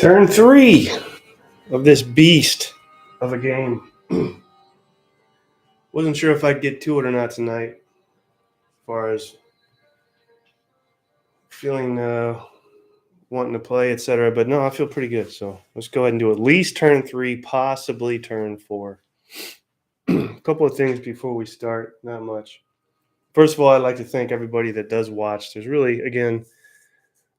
Turn 3 of this beast of a game. Wasn't sure if I'd get to it or not tonight, as far as feeling wanting to play, etc. But no, I feel pretty good. So let's go ahead and do at least turn 3, possibly turn 4. A couple of things before we start, not much. First of all, I'd like to thank everybody that does watch. There's really, again,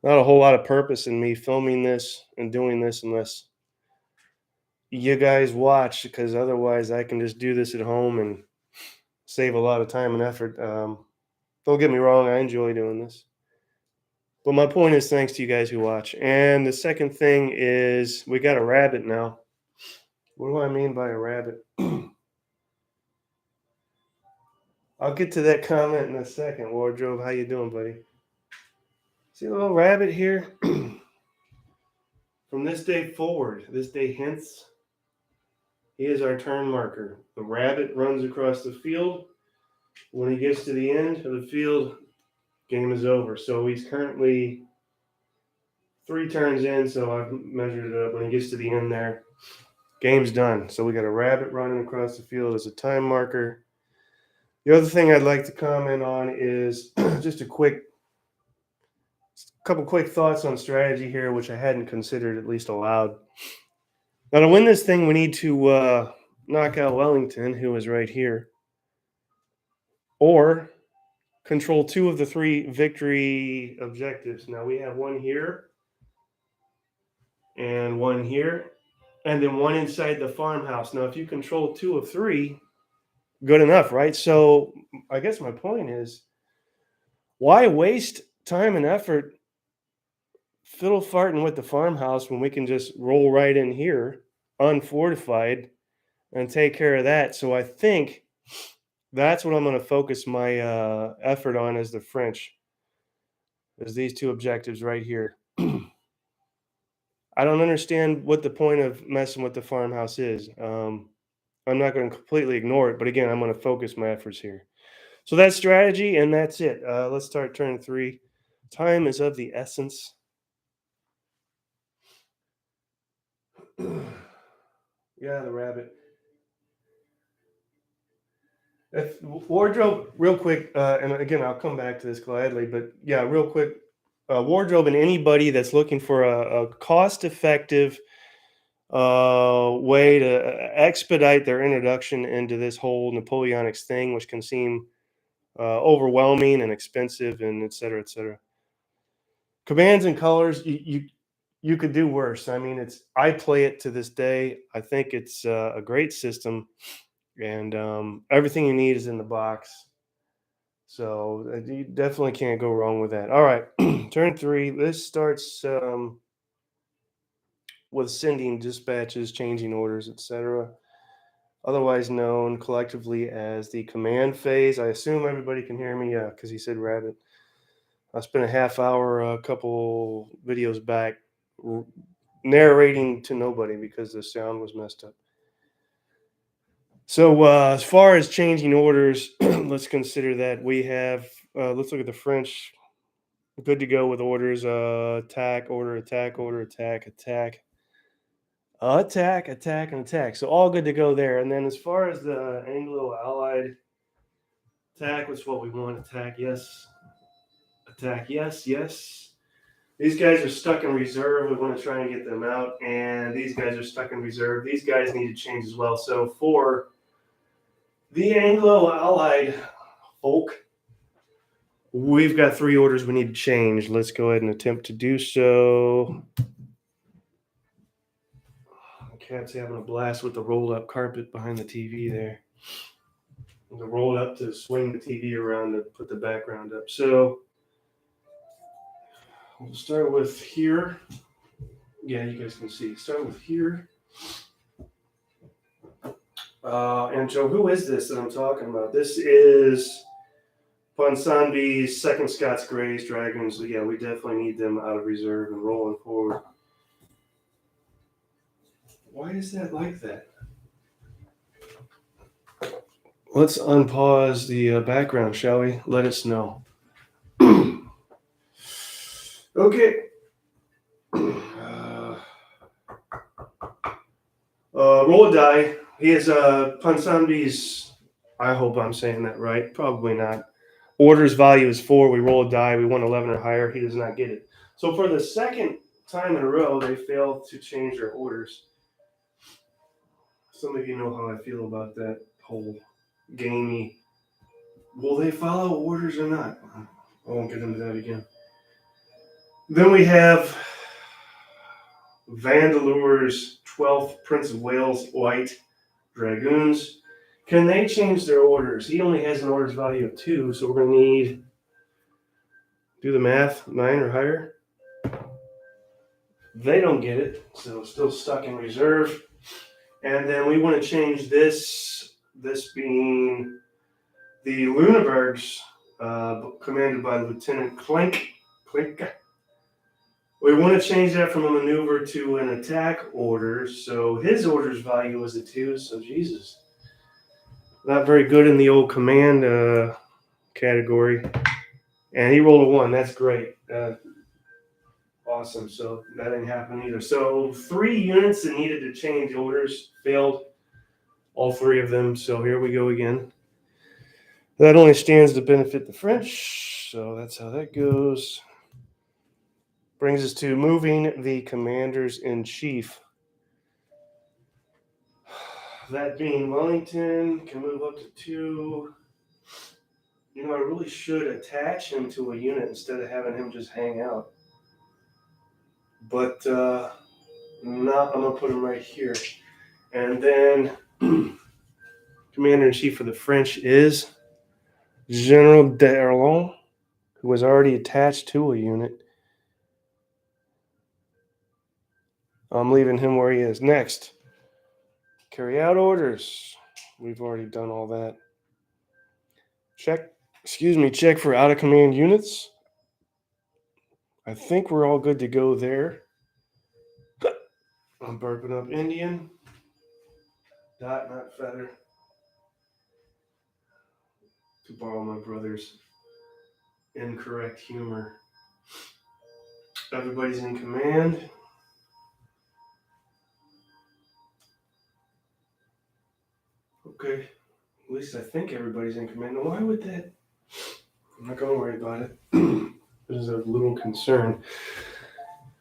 not a whole lot of purpose in me filming this and doing this unless you guys watch, because otherwise I can just do this at home and save a lot of time and effort. Don't get me wrong, I enjoy doing this. But my point is thanks to you guys who watch. And the second thing is we got a rabbit now. What do I mean by a rabbit? I'll get to that comment in a second. Wardrobe, how you doing, buddy? See a little rabbit here? From this day forward, this day hence, he is our turn marker. The rabbit runs across the field. When he gets to the end of the field, game is over. So he's currently 3 turns in, so I've measured it up. When he gets to the end there, game's done. So we got a rabbit running across the field as a time marker. The other thing I'd like to comment on is just a couple quick thoughts on strategy here, which I hadn't considered, at least aloud. Now, to win this thing, we need to knock out Wellington, who is right here, or control 2 of the 3 victory objectives. Now, we have one here and one here, and then one inside the farmhouse. Now, if you control 2 of 3, good enough, right? So I guess my point is, why waste time and effort fiddle farting with the farmhouse when we can just roll right in here, unfortified, and take care of that? So I think that's what I'm going to focus my effort on as the French, is these 2 objectives right here. I don't understand what the point of messing with the farmhouse is. I'm not going to completely ignore it, but again, I'm going to focus my efforts here. So that's strategy, and that's it. Let's start turn 3. Time is of the essence. Yeah, the rabbit. If wardrobe, real quick, and again, I'll come back to this gladly, but yeah, real quick, wardrobe and anybody that's looking for a cost-effective way to expedite their introduction into this whole Napoleonics thing, which can seem overwhelming and expensive, and et cetera, et cetera. Commands and colors, you could do worse. I mean, I play it to this day. I think it's a great system, and everything you need is in the box. So you definitely can't go wrong with that. All right, turn 3. This starts with sending dispatches, changing orders, etc. Otherwise known collectively as the command phase. I assume everybody can hear me, yeah, because he said rabbit. I spent a half hour, a couple videos back, narrating to nobody because the sound was messed up. So as far as changing orders, let's consider that we have, let's look at the French. Good to go with orders, attack, order, attack, order, attack, attack, attack, attack, and attack. So all good to go there. And then as far as the Anglo-Allied attack, what's what we want? Attack, yes. Attack, yes, yes. These guys are stuck in reserve. We want to try and get them out. And these guys are stuck in reserve. These guys need to change as well. So for the Anglo-Allied folk, we've got 3 orders we need to change. Let's go ahead and attempt to do so. Cat's having a blast with the rolled up carpet behind the TV there. The rolled up to swing the TV around to put the background up. So we'll start with here. Yeah, you guys can see. Start with here. And so who is this that I'm talking about? This is Ponsonby's 2nd Scots Greys Dragons. So yeah, we definitely need them out of reserve and rolling forward. Why is that like that? Let's unpause the background, shall we? Let us know. Okay. Roll a die. He has Pansambi's. I hope I'm saying that right. Probably not. Orders value is 4. We roll a die. We want 11 or higher. He does not get it. So for the second time in a row, they failed to change their orders. Some of you know how I feel about that whole gamey. Will they follow orders or not? I won't get into that again. Then we have Vandalur's 12th Prince of Wales White Dragoons. Can they change their orders? He only has an orders value of 2, so we're going to need, do the math, 9 or higher. They don't get it, so still stuck in reserve. And then we want to change this being the Luneburgs, commanded by Lieutenant Klink. We want to change that from a maneuver to an attack order. So his orders value is a 2. So Jesus, not very good in the old command category. And he rolled a 1. That's great. Awesome. So that didn't happen either. So 3 units that needed to change orders failed. All 3 of them. So here we go again. That only stands to benefit the French. So that's how that goes. Brings us to moving the commanders in chief. That being Wellington can move up to 2. You know, I really should attach him to a unit instead of having him just hang out. But no, I'm going to put him right here. And then Commander-in-Chief for the French is General d'Erlon, who was already attached to a unit. I'm leaving him where he is. Next, carry out orders. We've already done all that. Check for out of command units. I think we're all good to go there. I'm burping up Indian. Dot, not feather. To borrow my brother's incorrect humor. Everybody's in command. Okay. At least I think everybody's in command. Now, why would that? I'm not going to worry about it. This is a little concern.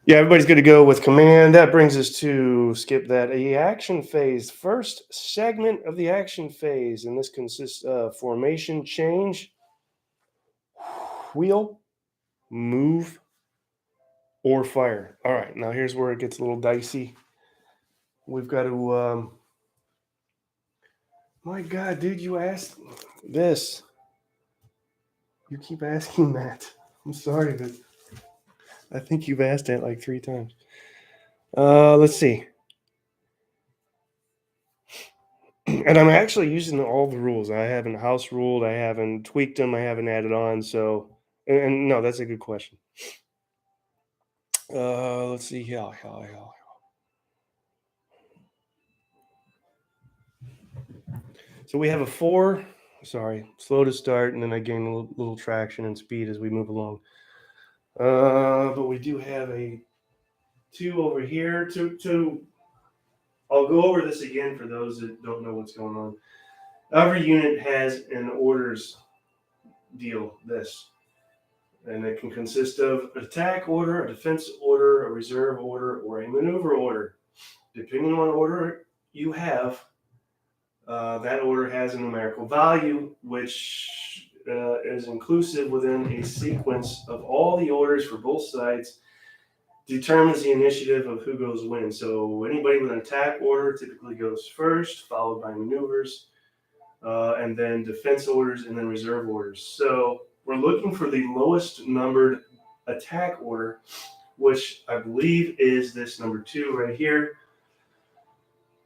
Yeah, everybody's good to go with command. That brings us to skip that. A action phase. First segment of the action phase. And this consists of formation change, wheel, move, or fire. All right, now here's where it gets a little dicey. We've got to... my God, dude, you asked this. You keep asking that. I'm sorry, but I think you've asked that like 3 times. Let's see. And I'm actually using all the rules. I haven't house ruled. I haven't tweaked them. I haven't added on. So, and no, that's a good question. Let's see. So we have a 4. Sorry, slow to start, and then I gain a little traction and speed as we move along. But we do have a 2 over here. I'll go over this again for those that don't know what's going on. Every unit has an orders deal, this. And it can consist of an attack order, a defense order, a reserve order, or a maneuver order. Depending on what order you have, that order has a numerical value, which is inclusive within a sequence of all the orders for both sides, determines the initiative of who goes when. So anybody with an attack order typically goes first, followed by maneuvers, and then defense orders, and then reserve orders. So we're looking for the lowest numbered attack order, which I believe is this number 2 right here,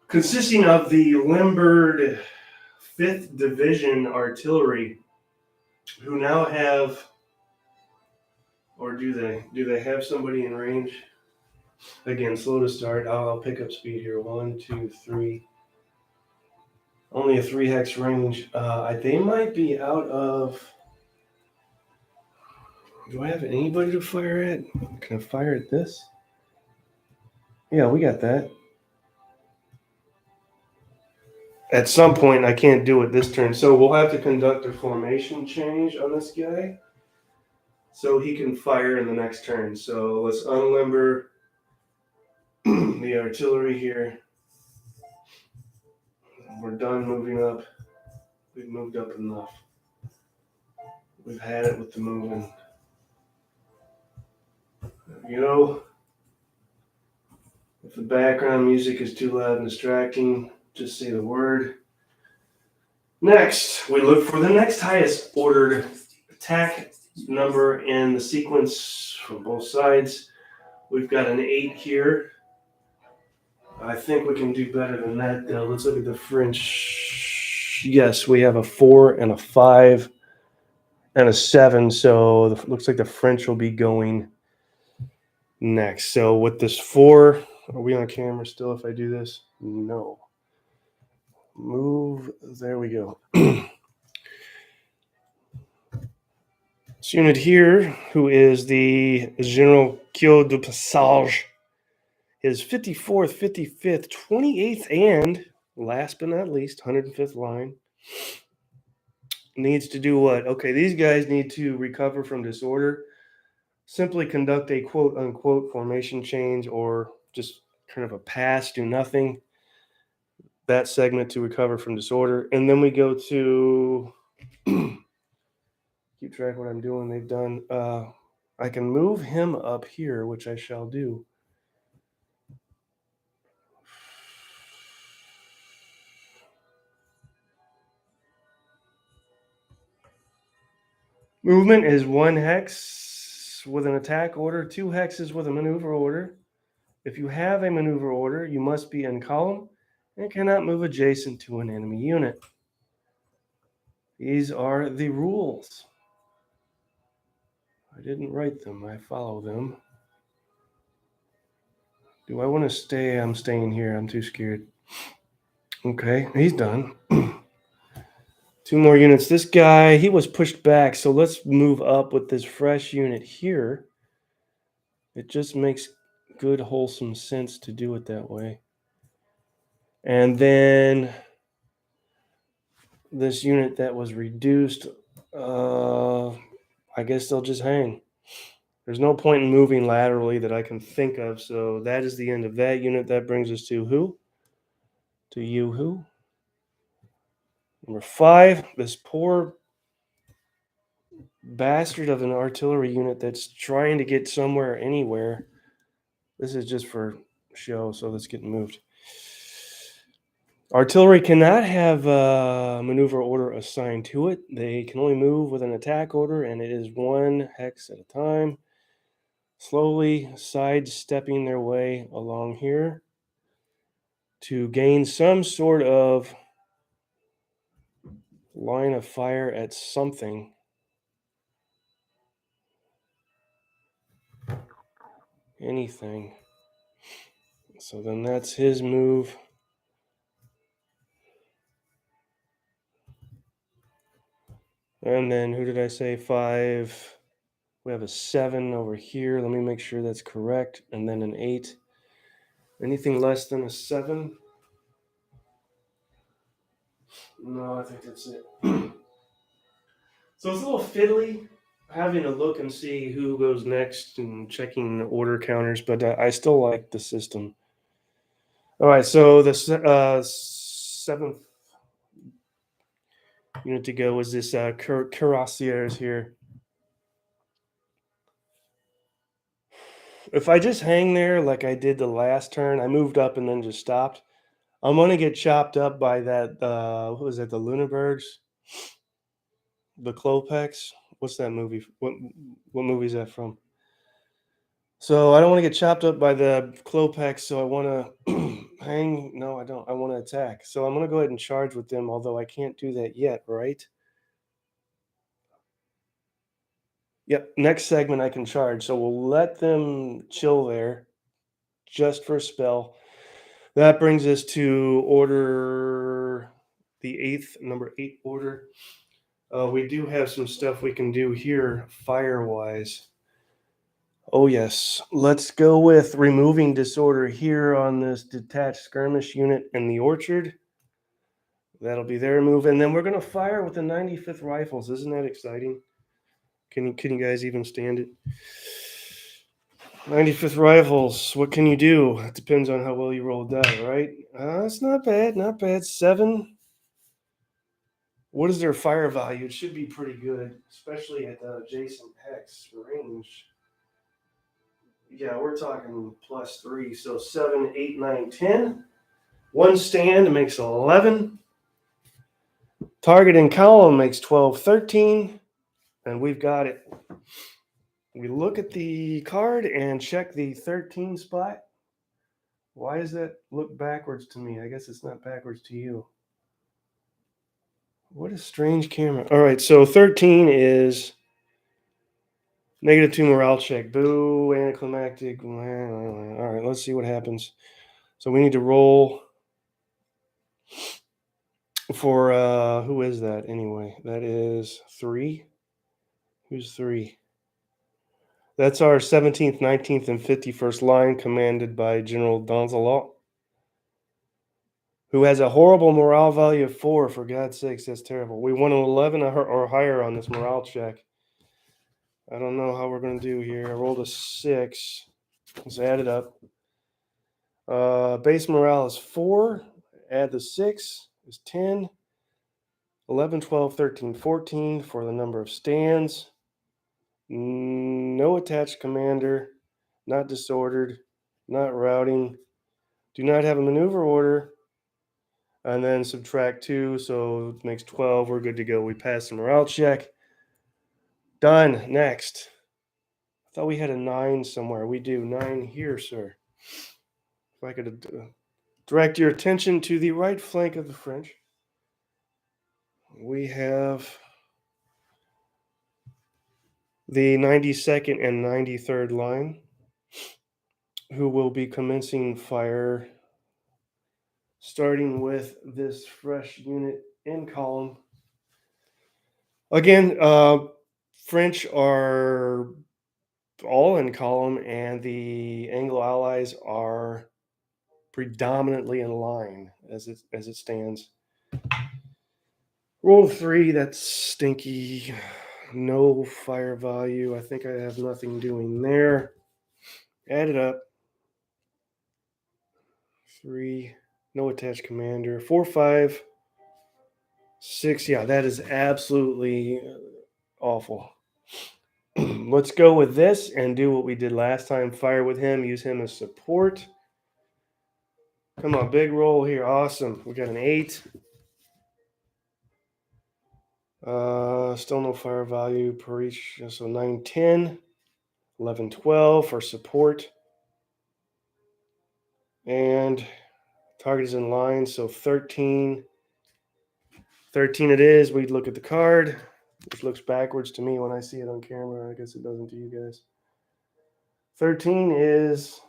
consisting of the Limburg 5th Division Artillery, who now have, or do they have somebody in range? Again, slow to start. I'll pick up speed here. 1, 2, 3. Only a 3 hex range. They might be out of... Do I have anybody to fire at? Can I fire at this? Yeah, we got that. at some point I can't do it this turn. So we'll have to conduct a formation change on this guy so he can fire in the next turn. So let's unlimber the artillery here. We're done moving up. We've moved up enough. We've had it with the moving. You know, if the background music is too loud and distracting, just say the word. Next, we look for the next highest ordered attack number in the sequence from both sides. We've got an 8 here. I think we can do better than that, though. Let's look at the French. Yes, we have a 4 and a 5 and a 7. So it looks like the French will be going next. So with this 4, are we on camera still if I do this? No. Move. There we go. This unit here, who is the General Kyo du Passage, his 54th, 55th, 28th, and last but not least, 105th line, needs to do what? Okay, these guys need to recover from disorder, simply conduct a quote unquote formation change or just kind of a pass, do nothing. That segment to recover from disorder. And then we go to keep track of what I'm doing. They've done. I can move him up here, which I shall do. Movement is 1 hex with an attack order, 2 hexes with a maneuver order. If you have a maneuver order, you must be in column and cannot move adjacent to an enemy unit. These are the rules. I didn't write them, I follow them. Do I want to stay? I'm staying here. I'm too scared. Okay, he's done. 2 more units. This guy, he was pushed back, so let's move up with this fresh unit here. It just makes good, wholesome sense to do it that way. And then this unit that was reduced, I guess they'll just hang. There's no point in moving laterally that I can think of, so that is the end of that unit. That brings us to who? To you who? Number 5, this poor bastard of an artillery unit that's trying to get somewhere anywhere. This is just for show, so let's get moved. Artillery cannot have a maneuver order assigned to it. They can only move with an attack order, and it is 1 hex at a time, slowly sidestepping their way along here to gain some sort of line of fire at something. Anything. So then that's his move. And then who did I say? 5. We have a 7 over here. Let me make sure that's correct. And then an 8. Anything less than a 7? No, I think that's it. So it's a little fiddly having to look and see who goes next and checking the order counters, but I still like the system. All right, so the 7th unit to go was this cuirassiers here. If I just hang there like I did the last turn, I moved up and then just stopped. I'm gonna get chopped up by that. What was that? The Lunenburgs, the Klopex. What's that movie? What movie is that from? So I don't want to get chopped up by the Klopex. So I want to hang. No, I don't. I want to attack. So I'm gonna go ahead and charge with them. Although I can't do that yet, right? Yep. Next segment I can charge. So we'll let them chill there, just for a spell. That brings us to order the 8th, number 8 order. We do have some stuff we can do here fire-wise. Oh, yes. Let's go with removing disorder here on this detached skirmish unit in the orchard. That'll be their move, and then we're gonna fire with the 95th Rifles. Isn't that exciting? Can you guys even stand it? 95th Rifles. What can you do? It depends on how well you roll die, right? It's not bad, not bad. 7. What is their fire value? It should be pretty good, especially at the adjacent hex range. Yeah, we're talking +3. So 7, 8, 9, 10. One stand makes 11. Target in column makes 12, 13. And we've got it. We look at the card and check the 13 spot. Why does that look backwards to me? I guess it's not backwards to you. What a strange camera. All right, so 13 is -2 morale check. Boo, anticlimactic. All right, let's see what happens. So we need to roll for who is that anyway? That is 3. Who's 3? That's our 17th, 19th, and 51st line, commanded by General Donzelot, who has a horrible morale value of 4. For God's sakes, that's terrible. We want an 11 or higher on this morale check. I don't know how we're going to do here. I rolled a 6. Let's add it up. Base morale is 4. Add the 6 is 10. 11, 12, 13, 14 for the number of stands. No attached commander. Not disordered. Not routing. Do not have a maneuver order. And then subtract 2, so it makes 12. We're good to go. We passed the morale check. Done. Next. I thought we had a 9 somewhere. We do. 9 here, sir. If I could direct your attention to the right flank of the French, we have the 92nd and 93rd line, who will be commencing fire, starting with this fresh unit in column. Again, French are all in column, and the Anglo allies are predominantly in line as it stands. Roll 3. That's stinky. No fire value. I think I have nothing doing there. Add it up. 3. No attached commander. 4, 5, 6. Yeah, that is absolutely awful. Let's go with this and do what we did last time. Fire with him. Use him as support. Come on, big roll here. Awesome. We got an 8. Still no fire value per each. So 9, 10. 11, 12 for support. And target is in line, so 13. 13 it is. We look at the card, which looks backwards to me when I see it on camera. I guess it doesn't to you guys. 13 is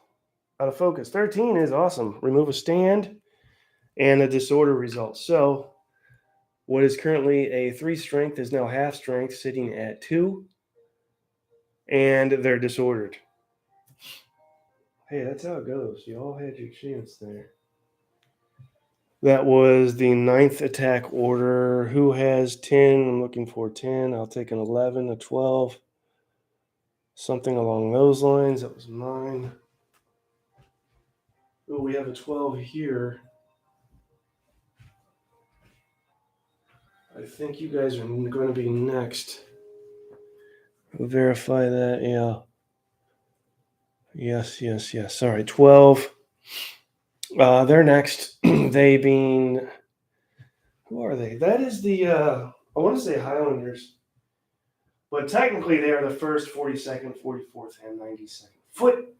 out of focus. 13 is awesome. Remove a stand and a disorder result. So what is currently a 3 strength is now half strength, sitting at 2. And they're disordered. Hey, that's how it goes. You all had your chance there. That was the 9th attack order. Who has 10? I'm looking for 10. I'll take an 11, a 12. Something along those lines. That was 9. Oh, we have a 12 here. I think you guys are going to be next. Verify that. Yeah. Yes. All right, 12. They're next. They being... Who are they? That is the... I want to say Highlanders. But technically, they are the 1st, 42nd, 44th, and 92nd Foot.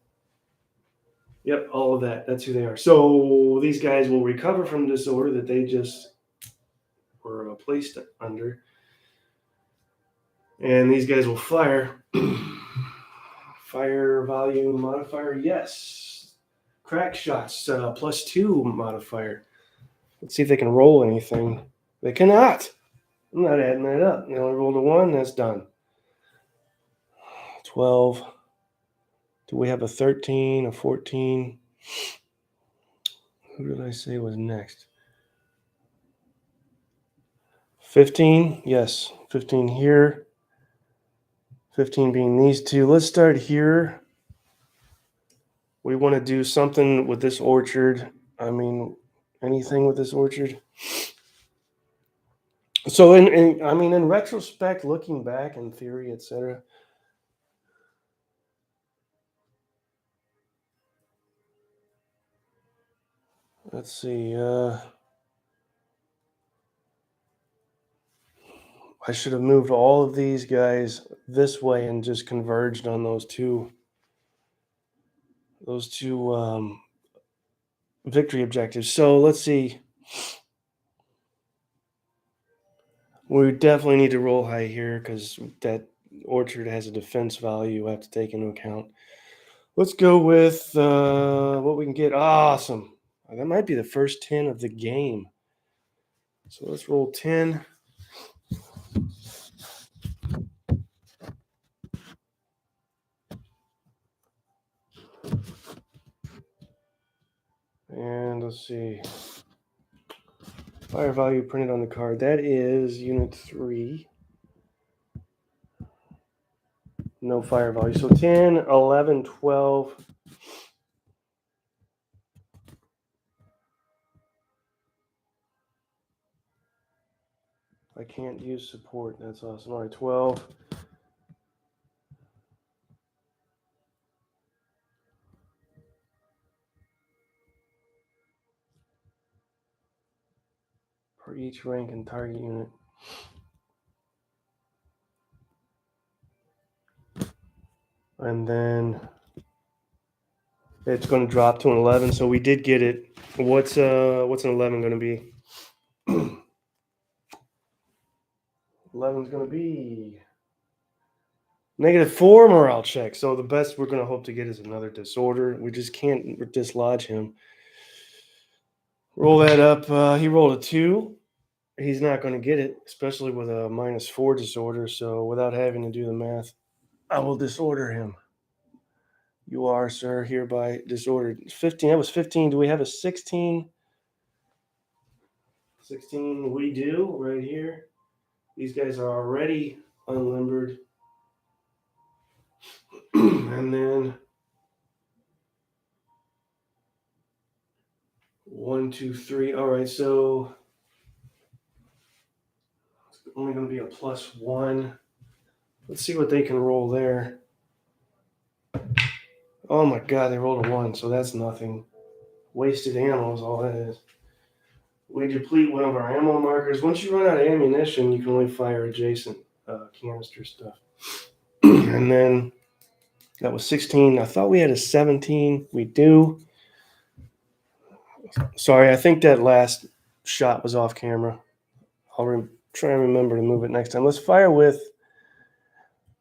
Yep, all of that. That's who they are. So these guys will recover from disorder that they just were placed under. And these guys will fire. Fire volume modifier, yes. Crack shots, +2 modifier. Let's see if they can roll anything. They cannot. I'm not adding that up. They only rolled a 1. That's done. 12. Do we have a 13, a 14? Who did I say was next? 15, yes, 15 here. 15 being these two. Let's start here. We want to do something with this orchard. I mean, anything with this orchard. So, in retrospect, looking back in theory, etc. Let's see. I should have moved all of these guys this way and just converged on those two victory objectives. So let's see. We definitely need to roll high here because that orchard has a defense value I have to take into account. Let's go with what we can get. Awesome. That might be the first 10 of the game. So let's roll 10. And let's see. Fire value printed on the card. That is unit 3. No fire value. So 10, 11, 12. I can't use support. That's awesome. All right, 12. For each rank and target unit. And then it's going to drop to an 11. So we did get it. What's an 11 going to be? 11 is going to be -4 morale check. So the best we're going to hope to get is another disorder. We just can't dislodge him. Roll that up. He rolled a 2. He's not going to get it, especially with a -4 disorder. So without having to do the math, I will disorder him. You are, sir, hereby disordered. 15. That was 15. Do we have a 16? 16 we do right here. These guys are already unlimbered. And then 1, 2, 3. All right, so it's only going to be a +1. Let's see what they can roll there. Oh my god, they rolled a 1, so that's nothing. Wasted ammo is all that is. We deplete one of our ammo markers. Once you run out of ammunition, you can only fire adjacent canister stuff. And then that was 16. I thought we had a 17. We do. Sorry, I think that last shot was off camera. I'll try and remember to move it next time. Let's fire with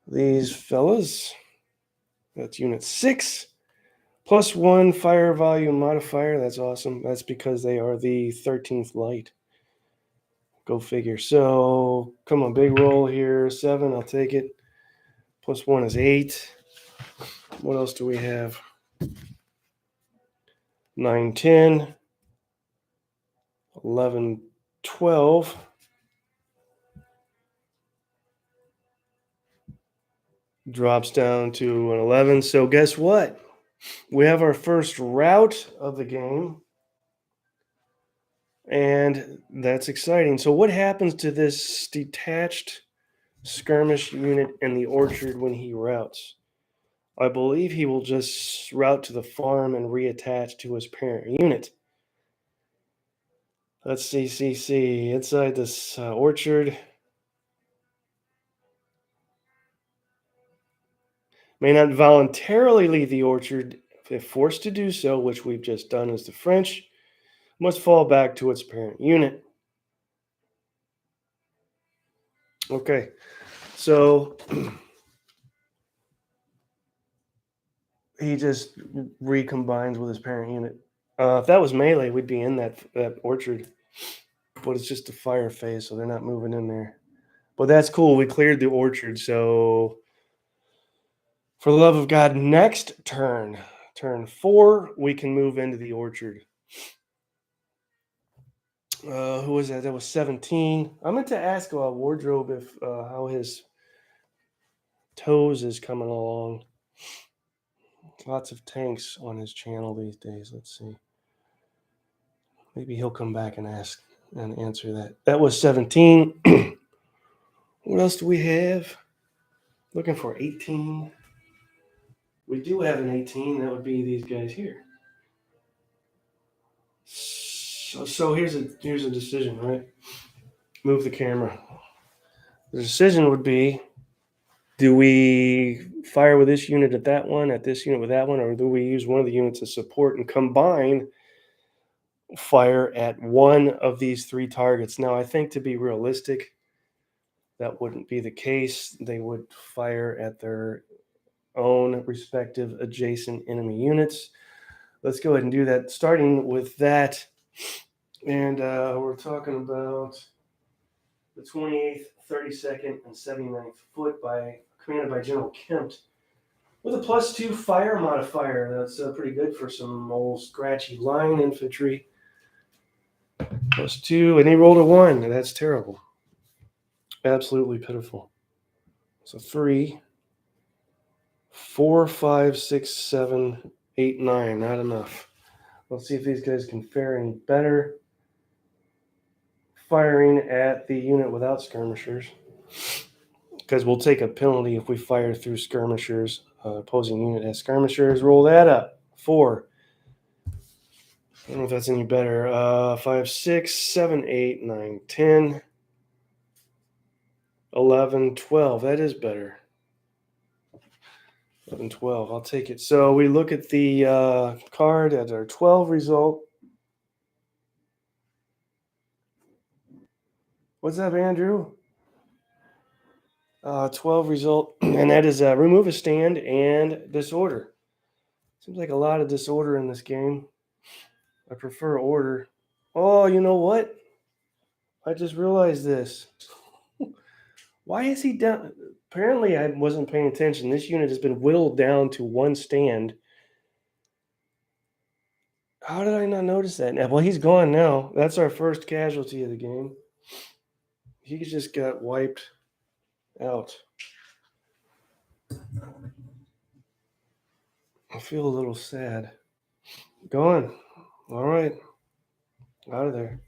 these fellas. That's unit 6. +1 fire volume modifier. That's awesome. That's because they are the 13th light. Go figure. So, come on, big roll here. 7, I'll take it. +1 is 8. What else do we have? 9, 10. 11, 12. Drops down to an 11. So, guess what? We have our first rout of the game. And that's exciting. So, what happens to this detached skirmish unit in the orchard when he routes? I believe he will just route to the farm and reattach to his parent unit. Let's see. Inside this orchard. May not voluntarily leave the orchard if forced to do so, which we've just done as the French, must fall back to its parent unit. Okay, so he just recombines with his parent unit. If that was melee, we'd be in that orchard, but it's just a fire phase, so they're not moving in there. But that's cool. We cleared the orchard, so for the love of God, next turn 4, we can move into the orchard. Who was that? That was 17. I meant to ask about Wardrobe if how his toes is coming along. Lots of tanks on his channel these days. Let's see. Maybe he'll come back and ask and answer that. That was 17. What else do we have? Looking for 18. We do have an 18. That would be these guys here. So here's a decision, right? Move the camera. The decision would be: do we fire with this unit at that one, at this unit with that one, or do we use one of the units as support and combine fire at one of these three targets? Now, I think to be realistic, that wouldn't be the case. They would fire at their own respective adjacent enemy units. Let's go ahead and do that, starting with that. And we're talking about the 28th, 32nd, and 79th Foot commanded by General Kempt, with a +2 fire modifier. That's pretty good for some old scratchy line infantry. +2, and he rolled a 1. That's terrible. Absolutely pitiful. So 3, 4, 5, 6, 7, 8, 9. Not enough. Let's see if these guys can fare any better. Firing at the unit without skirmishers, because we'll take a penalty if we fire through skirmishers. Opposing unit has skirmishers. Roll that up. 4. I don't know if that's any better. 5, 6, 7, 8, 9, 10, 11, 12. That is better. 11, 12. I'll take it. So we look at the card at our 12 result. What's up, Andrew? 12 result, and that is remove a stand and disorder. Seems like a lot of disorder in this game. I prefer order. Oh, you know what? I just realized this. Why is he down? Apparently, I wasn't paying attention. This unit has been whittled down to one stand. How did I not notice that? Well, he's gone now. That's our first casualty of the game. He just got wiped out. I feel a little sad. Gone. All right. Out of there.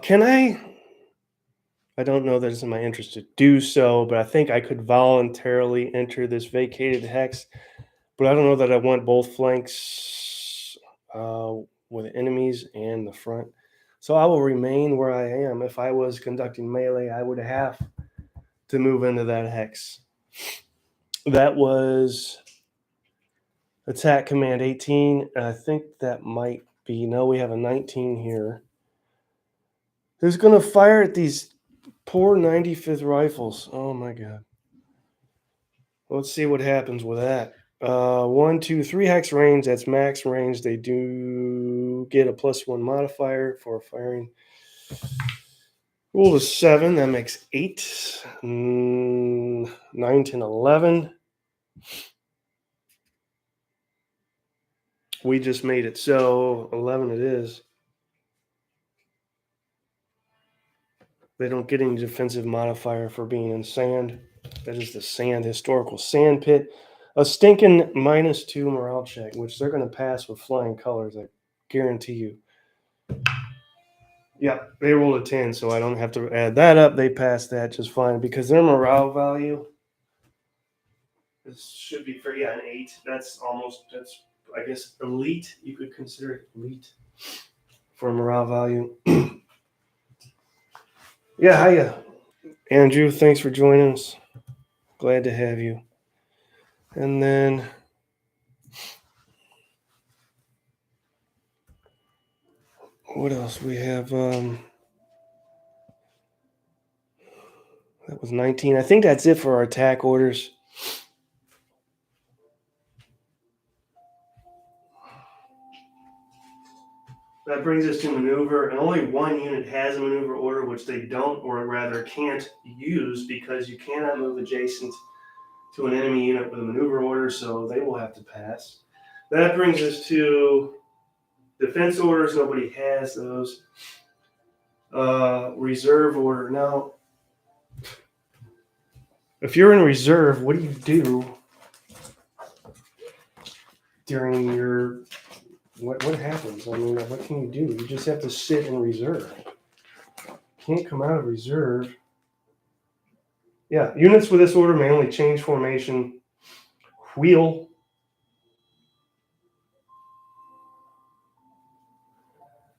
Can I don't know that it's in my interest to do so, but I think I could voluntarily enter this vacated hex. But I don't know that I want both flanks with enemies and the front. So I will remain where I am. If I was conducting melee, I would have to move into that hex. That was attack command 18. I think that might be, no, we have a 19 here. Who's going to fire at these poor 95th rifles? Oh my God. Let's see what happens with that. 1, 2, 3 hex range. That's max range. They do get a +1 modifier for firing. Roll to 7. That makes 8. 9, 10, 11. We just made it. So 11 it is. They don't get any defensive modifier for being in sand. That is the sand, historical sand pit. A stinking -2 morale check, which they're going to pass with flying colors, I guarantee you. Yeah, they rolled a 10, so I don't have to add that up. They passed that just fine because their morale value should be for, an 8. That's I guess, elite. You could consider it elite for morale value. Yeah, hiya. Andrew, thanks for joining us. Glad to have you. And then what else we have? That was 19. I think that's it for our attack orders. That brings us to maneuver, and only one unit has a maneuver order, which they don't, or rather can't use, because you cannot move adjacent to an enemy unit with a maneuver order, so they will have to pass. That brings us to Defense orders, nobody has those. Reserve order. Now, if you're in reserve, what do you do during your what happens? I mean, what can you do? You just have to sit in reserve. Can't come out of reserve. Yeah, units with this order may only change formation. Wheel.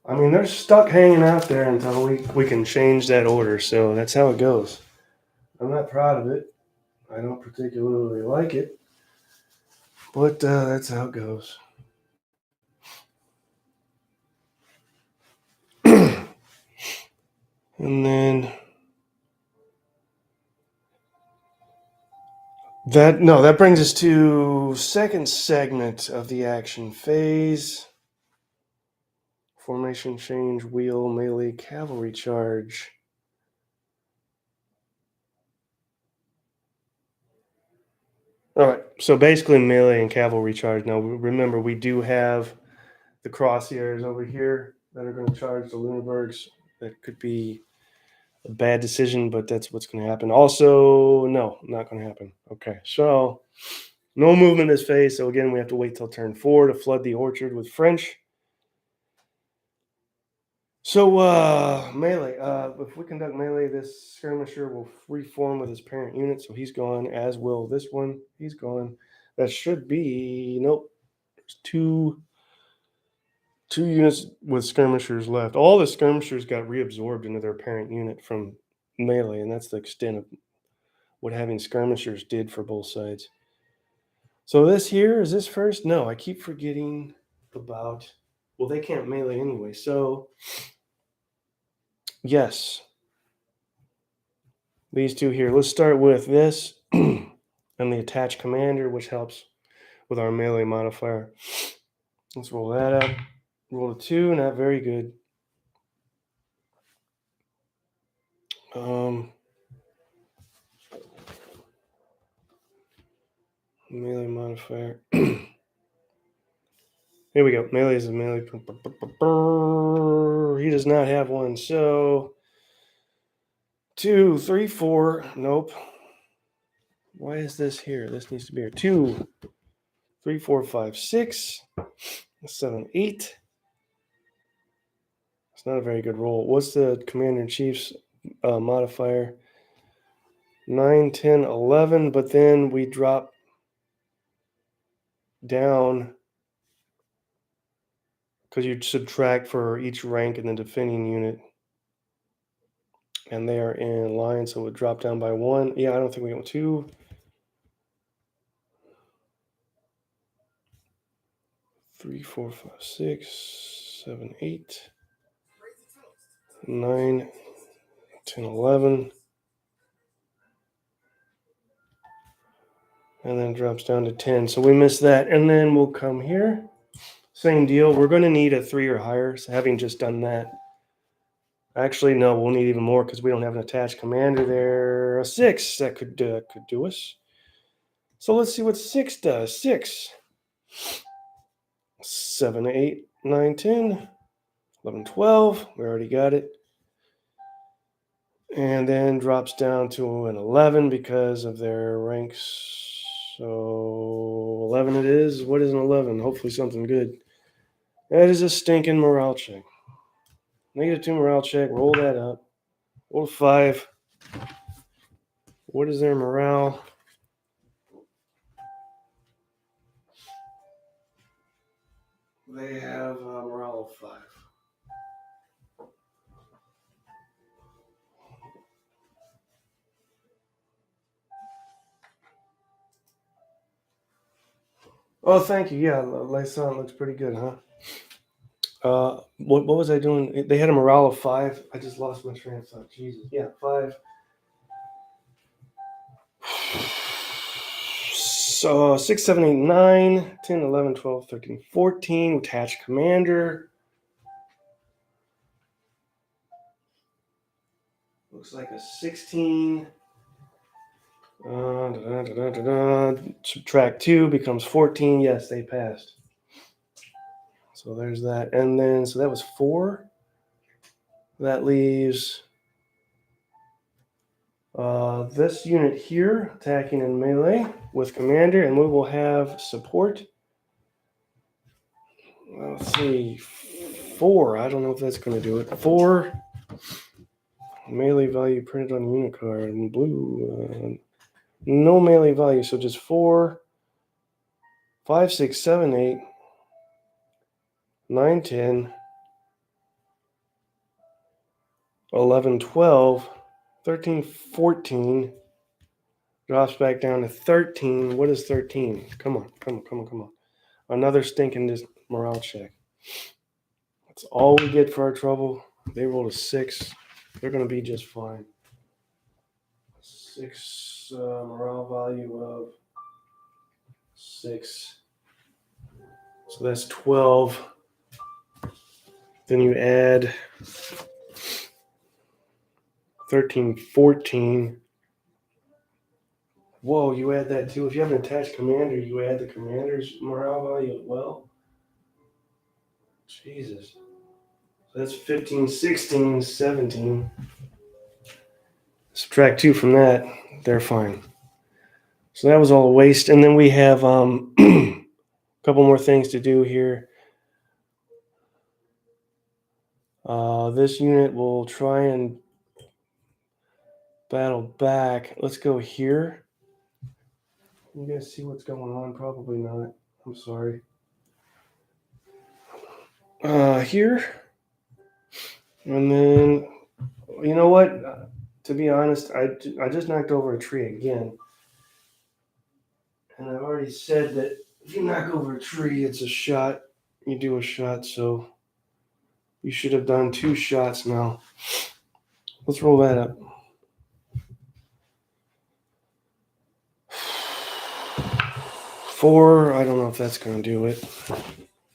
I mean, they're stuck hanging out there until we can change that order. So that's how it goes. I'm not proud of it. I don't particularly like it, but that's how it goes. And then that brings us to second segment of the action phase. Formation change, wheel, melee, cavalry charge. All right, so basically melee and cavalry charge. Now remember, we do have the crosshairs over here that are going to charge the Lunenburgs. That could be a bad decision, but that's what's going to happen. Also, no, not going to happen. Okay, so no movement this phase. So again, we have to wait till turn 4 to flood the orchard with French. So melee. If we conduct melee, this skirmisher will reform with his parent unit. So he's gone, as will this one. He's gone. That should be nope. There's two units with skirmishers left. All the skirmishers got reabsorbed into their parent unit from melee, and that's the extent of what having skirmishers did for both sides. So this here is this first? No, I keep forgetting about. Well, they can't melee anyway. So yes, these two here. Let's start with this and the attached commander, which helps with our melee modifier. Let's roll that up. Roll a 2, not very good. Melee modifier. Here we go. Melee is a melee. He does not have one. So 2, 3, 4. Nope. Why is this here? This needs to be here. 2, 3, 4, 5, 6, 7, 8. It's not a very good roll. What's the commander in chief's modifier? 9, 10, 11. But then we drop down because you subtract for each rank in the defending unit. And they are in line, so it would drop down by 1. Yeah, I don't think we go 2. 3, 4, 5, 6, 7, 8, 9, 10, 11. And then drops down to 10. So we missed that. And then we'll come here. Same deal. We're going to need a 3 or higher. So having just done that. Actually, no, we'll need even more because we don't have an attached commander there. A 6. That could do us. So let's see what 6 does. 6. 7, 8, 9, 10, 11, 12. We already got it. And then drops down to an 11 because of their ranks. So 11 it is. What is an 11? Hopefully something good. That is a stinking morale check. -2 morale check. Roll that up. Roll 5. What is their morale? They have a morale of 5. Oh, thank you. Yeah, Lyson looks pretty good, huh? What was I doing? They had a morale of 5. I just lost my train of thought. Jesus. Yeah, 5. So 6, 7, 8, 9, 10, 11, 12, 13, 14. Attached commander. Looks like a 16. Subtract 2 becomes 14. Yes, they passed. So So there's that. And then, so that was 4. That leaves this unit here, attacking in melee with commander, and we will have support. Let's see, 4. I don't know if that's going to do it. 4 melee value printed on unit card in blue. No melee value, so just 4, 5, 6, 7, 8, 9, 10, 11, 12, 13, 14. Drops back down to 13. What is 13? Come on, come on, come on, come on. Another stinking morale check. That's all we get for our trouble. They rolled a 6. They're going to be just fine. 6 morale value of 6. So that's 12. Then you add 13, 14. Whoa, you add that too. If you have an attached commander, you add the commander's morale value as well. Jesus. So that's 15, 16, 17. Subtract 2 from that, they're fine. So that was all a waste. And then we have a couple more things to do here. This unit will try and battle back. Let's go here. You guys see what's going on? Probably not. I'm sorry. Here. And then, you know what? To be honest, I just knocked over a tree again. And I've already said that if you knock over a tree, it's a shot. You do a shot, so you should have done 2 shots now. Let's roll that up. 4, I don't know if that's going to do it.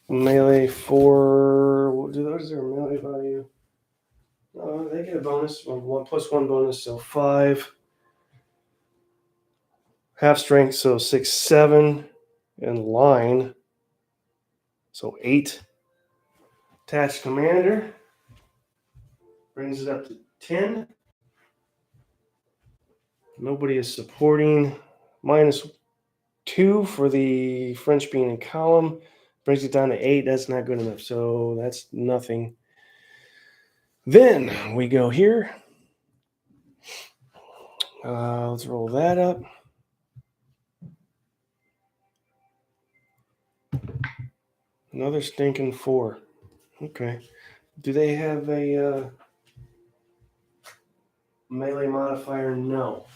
Melee 4, what is their melee value? They get a bonus, 1 plus 1 bonus, so 5. Half strength, so 6, 7. And line, so 8. Attached commander brings it up to 10. Nobody is supporting. Minus 2 for the French being in column. Brings it down to 8. That's not good enough. So that's nothing. Then we go here. Let's roll that up. Another stinking 4. Okay. Do they have a melee modifier? No.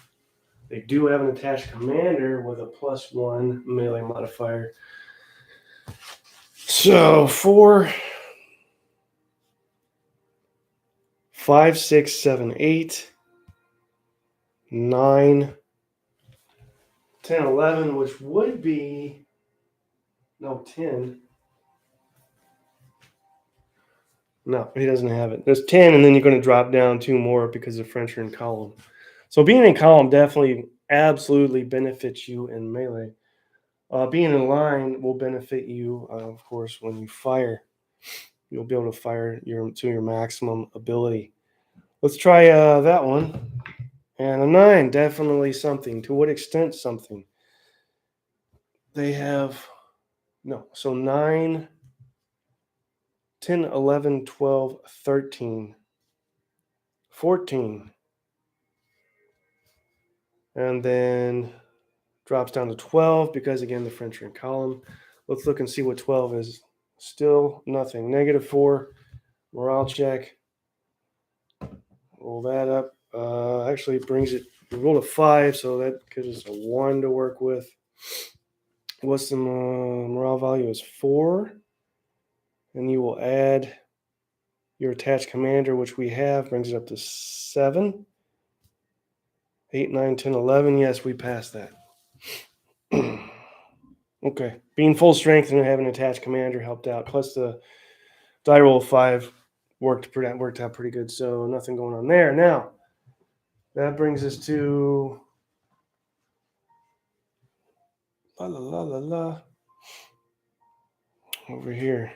They do have an attached commander with a +1 melee modifier. So 4, 5, 6, 7, 8, 9, 10, 11, which would be, no, 10. No, he doesn't have it. There's 10, and then you're going to drop down 2 more because the French are in column. So being in column definitely, absolutely benefits you in melee. Being in line will benefit you, of course, when you fire. You'll be able to fire to your maximum ability. Let's try that one. And a 9, definitely something. To what extent something? They have, no, so 9, 10, 11, 12, 13, 14. And then drops down to 12 because, again, the French are in column. Let's look and see what 12 is. Still nothing. -4. Morale check. Roll that up. Actually, it brings it. We rolled a 5, so that gives us a 1 to work with. What's the morale value? Is 4. And you will add your attached commander, which we have, brings it up to 7. 8, 9, 10, 11. Yes, we passed that. Okay. Being full strength and having an attached commander helped out. Plus the die roll of 5 worked out pretty good. So nothing going on there. Now, that brings us to over here.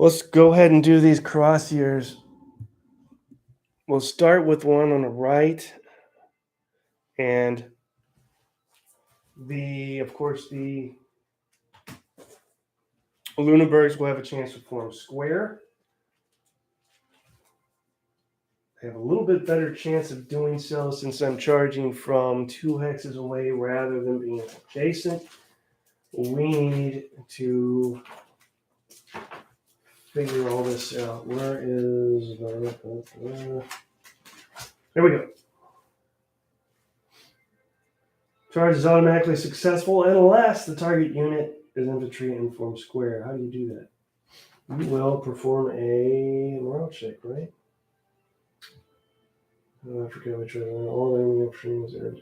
Let's go ahead and do these crosshairs. We'll start with one on the right, and of course, the Lunenburgs will have a chance to form square. I have a little bit better chance of doing so since I'm charging from 2 hexes away rather than being adjacent. We need to figure all this out. Where is the... There we go. Charge is automatically successful unless the target unit is infantry and forms square. How do you do that? You will perform a morale check, right? I forget which one. All enemy options are.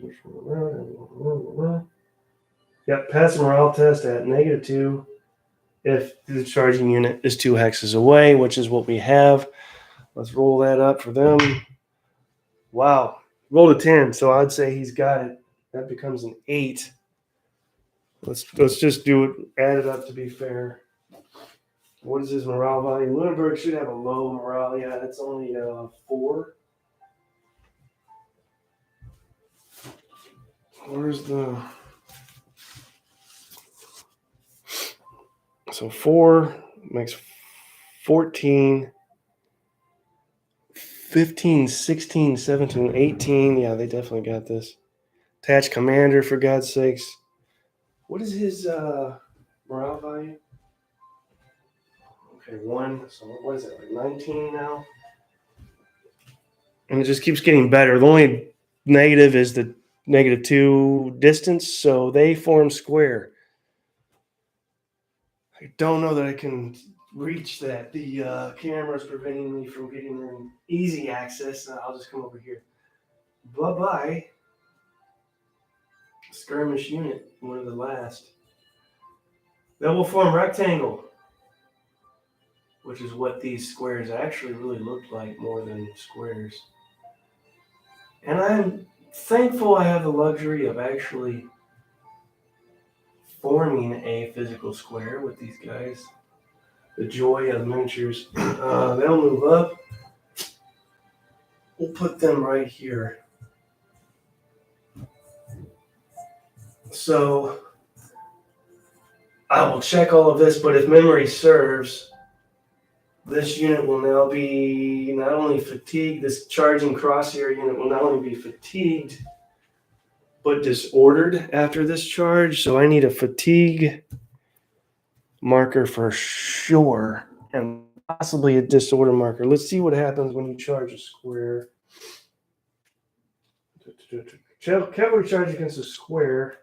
Yep, pass the morale test at -2 if the charging unit is 2 hexes away, which is what we have. Let's roll that up for them. Wow, rolled a 10, so I'd say he's got it. That becomes an 8. Let's just do it, add it up to be fair. What is his morale value? Lunenburg should have a low morale. Yeah, that's only 4. Where's the... So 4 makes 14, 15, 16, 17, 18. Yeah, they definitely got this. Attached commander, for God's sakes. What is his morale value? Okay, 1. So what is it, like 19 now? And it just keeps getting better. The only negative is the -2 distance, so they form square. I don't know that I can reach that. The camera is preventing me from getting an easy access. I'll just come over here. Bye-bye. Skirmish unit, one of the last. That will form rectangle, which is what these squares actually really look like more than squares. And I'm thankful I have the luxury of actually forming a physical square with these guys. The joy of miniatures. They'll move up. We'll put them right here. So I will check all of this, but if memory serves, this unit will now be not only fatigued, this charging crosshair unit will not only be fatigued, but disordered after this charge. So I need a fatigue marker for sure, and possibly a disorder marker. Let's see what happens when you charge a square. Cavalry charge against a square.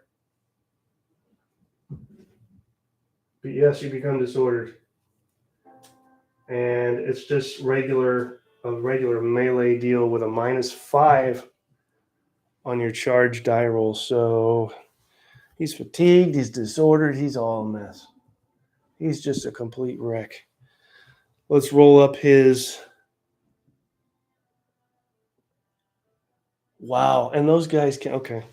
But yes, you become disordered. And it's just a regular melee deal with a -5 on your charge die roll. So he's fatigued, he's disordered, he's all a mess. He's just a complete wreck. Let's roll up his... Wow, and those guys can... Okay.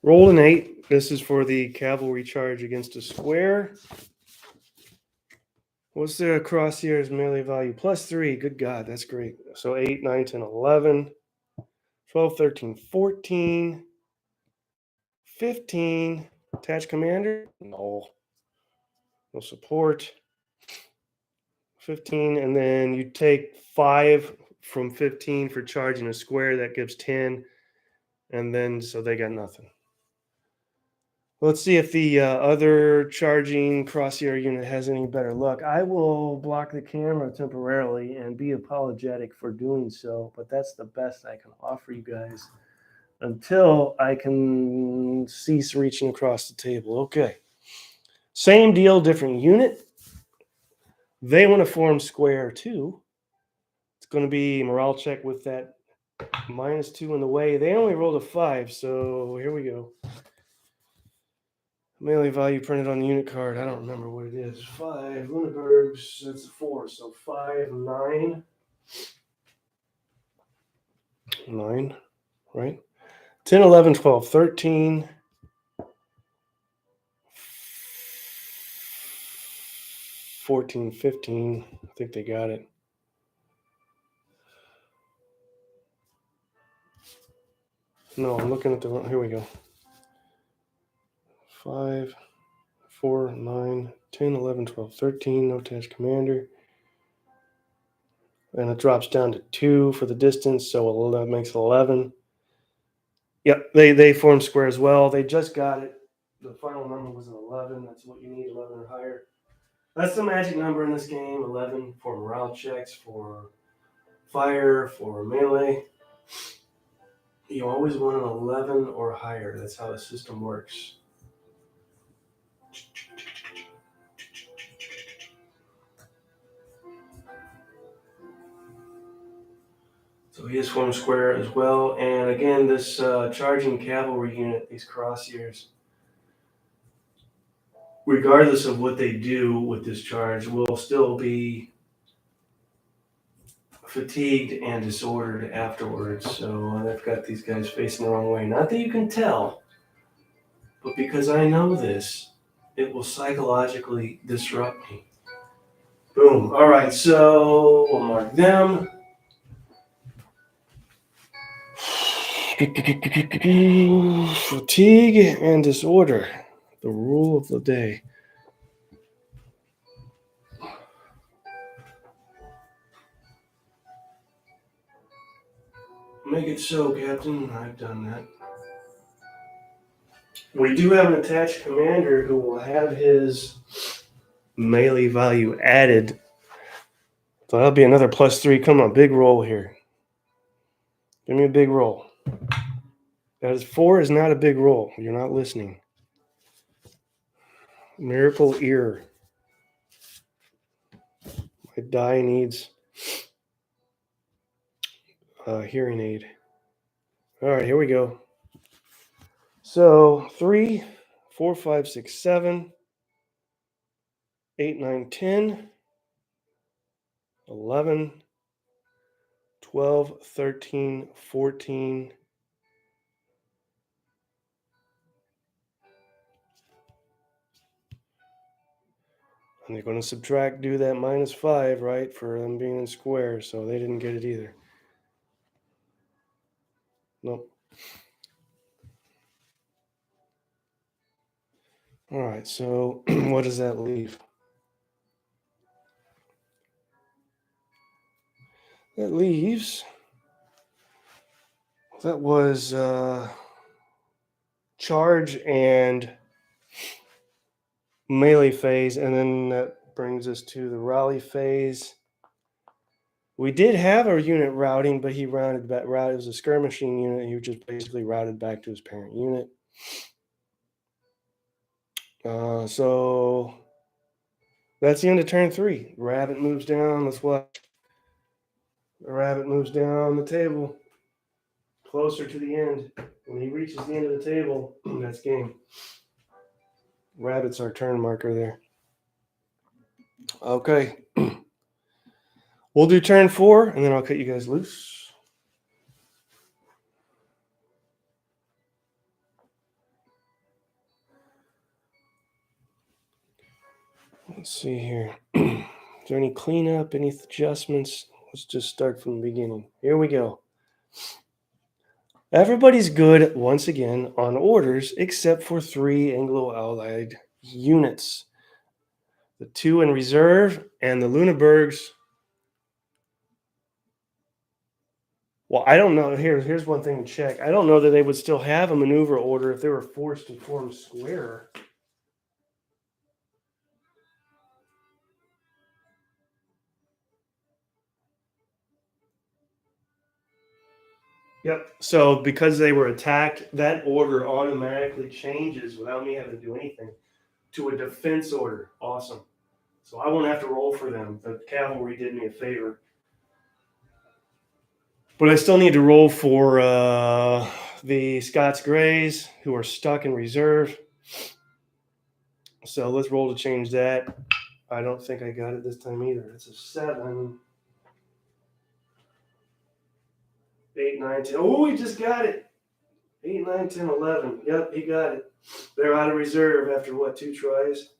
Roll an 8. This is for the cavalry charge against a square. What's their crosshairs melee value? +3. Good God, that's great. So 8, 9, 10, 11, 12, 13, 14, 15. Attached commander? No. No support. 15, and then you take 5 from 15 for charging a square. That gives 10. And then, so they got nothing. Let's see if the other charging crosshair unit has any better luck. I will block the camera temporarily and be apologetic for doing so, but that's the best I can offer you guys until I can cease reaching across the table. Okay. Same deal, different unit. They want to form square too. It's going to be morale check with that -2 in the way. They only rolled a 5, so here we go. Melee value printed on the unit card. I don't remember what it is. 5. Lunenburgs, that's a 4. So 5, 9. 9, right? 10, 11, 12, 13. 14, 15. I think they got it. No, I'm looking at the wrong. Here we go. 5, 4, 9, 10, 11, 12, 13. No task commander. And it drops down to 2 for the distance, so that makes 11. Yep, they form square as well. They just got it. The final number was an 11. That's what you need, 11 or higher. That's the magic number in this game, 11 for morale checks, for fire, for melee. You always want an 11 or higher. That's how the system works. So he is formed square as well. And again, this charging cavalry unit, these crossyears, regardless of what they do with this charge, will still be fatigued and disordered afterwards. So I've got these guys facing the wrong way. Not that you can tell, but because I know this, it will psychologically disrupt me. Boom. All right, so we'll mark them. Fatigue and disorder, the rule of the day. Make it so, Captain. I've done that. We do have an attached commander who will have his melee value added. So that'll be another +3. Come on, big roll here. Give me a big roll. That is 4 is not a big roll. You're not listening. Miracle ear. My die needs a hearing aid. All right, here we go. So 3, 4, 5, 6, 7, 8, 9, 10, 11, 12, 13, 14. And they're going to subtract, do that -5, right, for them being in square. So they didn't get it either. Nope. All right, so what does that leave? That leaves, that was charge and melee phase, and then that brings us to the rally phase. We did have a unit routing, but he rounded back. It was a skirmishing unit. He just basically routed back to his parent unit. So that's the end of turn 3. Rabbit moves down. Let's watch. The rabbit moves down the table, closer to the end. When he reaches the end of the table, that's game. Rabbit's our turn marker there. Okay. We'll do turn 4, and then I'll cut you guys loose. Let's see here. Is there any cleanup, any adjustments? Let's just start from the beginning. Here we go. Everybody's good, once again, on orders, except for 3 Anglo-Allied units. The 2 in reserve, and the Luneburgs. Well, I don't know. Here's one thing to check. I don't know that they would still have a maneuver order if they were forced to form square. Yep. So because they were attacked, that order automatically changes without me having to do anything to a defense order. Awesome. So I won't have to roll for them. The cavalry did me a favor. But I still need to roll for the Scots Greys, who are stuck in reserve. So let's roll to change that. I don't think I got it this time either. It's a 7. 8, 9, 10. Oh, he just got it. 8, 9, 10, 11. Yep, he got it. They're out of reserve after what, 2 tries?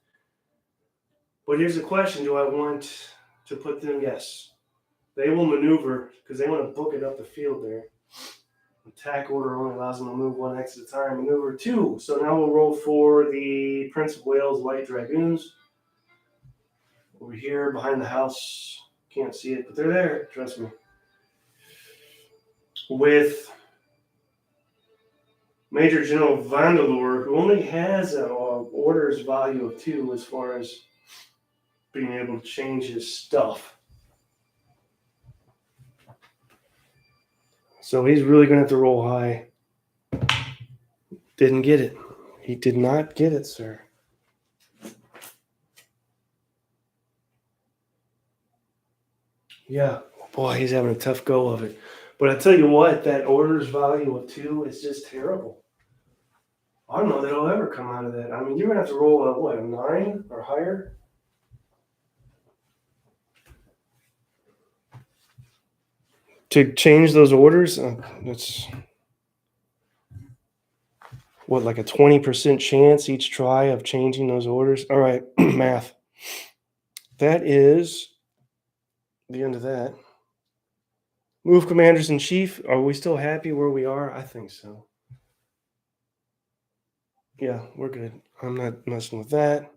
But here's the question: do I want to put them? Yes, they will maneuver because they want to book it up the field there. Attack order only allows them to move one X at a time. Maneuver 2. So now we'll roll for the Prince of Wales Light Dragoons. Over here behind the house. Can't see it, but they're there. Trust me. With Major General Vandeleur, who only has an orders value of 2 as far as being able to change his stuff. So he's really going to have to roll high. Didn't get it. He did not get it, sir. Yeah. Boy, he's having a tough go of it. But I tell you what, that orders value of 2 is just terrible. I don't know that he'll ever come out of that. I mean, you're going to have to roll a 9 or higher? To change those orders? That's what, like a 20% chance each try of changing those orders? All right, math. That is the end of that. Move commanders in chief. Are we still happy where we are? I think so. Yeah, we're good. I'm not messing with that.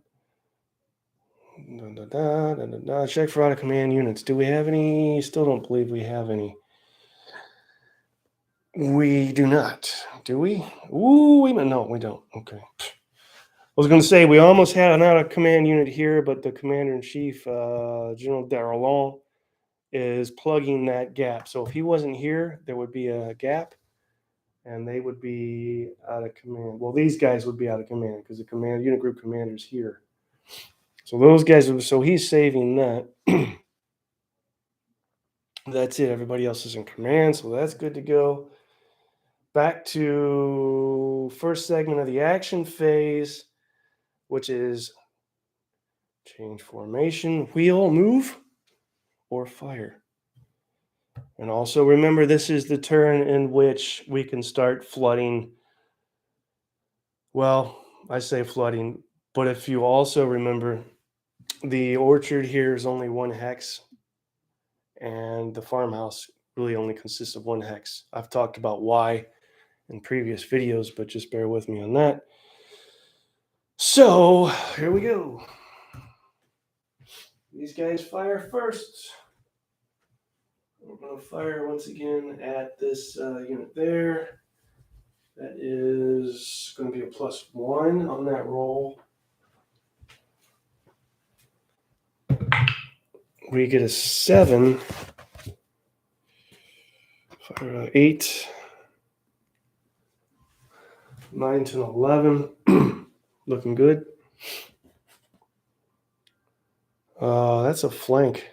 Check for out of command units. Do we have any? Still don't believe we have any. We do not. Do we? Ooh, wait a minute. No, we don't. Okay. I was going to say we almost had an out of command unit here, but the commander in chief, General Darrellon, is plugging that gap. So if he wasn't here, there would be a gap, and they would be out of command. Well, these guys would be out of command because the command unit group commander's here. So those guys. So he's saving that. That's it. Everybody else is in command, so that's good to go. Back to first segment of the action phase, which is change formation, wheel, move, or fire. And also remember, this is the turn in which we can start flooding. Well, I say flooding, but if you also remember, the orchard here is only 1 hex, and the farmhouse really only consists of 1 hex. I've talked about why in previous videos, but just bear with me on that. So here we go. These guys fire first. We're going to fire once again at this unit there. That is going to be a +1 on that roll. We get a 7. Fire 8. 9 to 11. Looking good. That's a flank.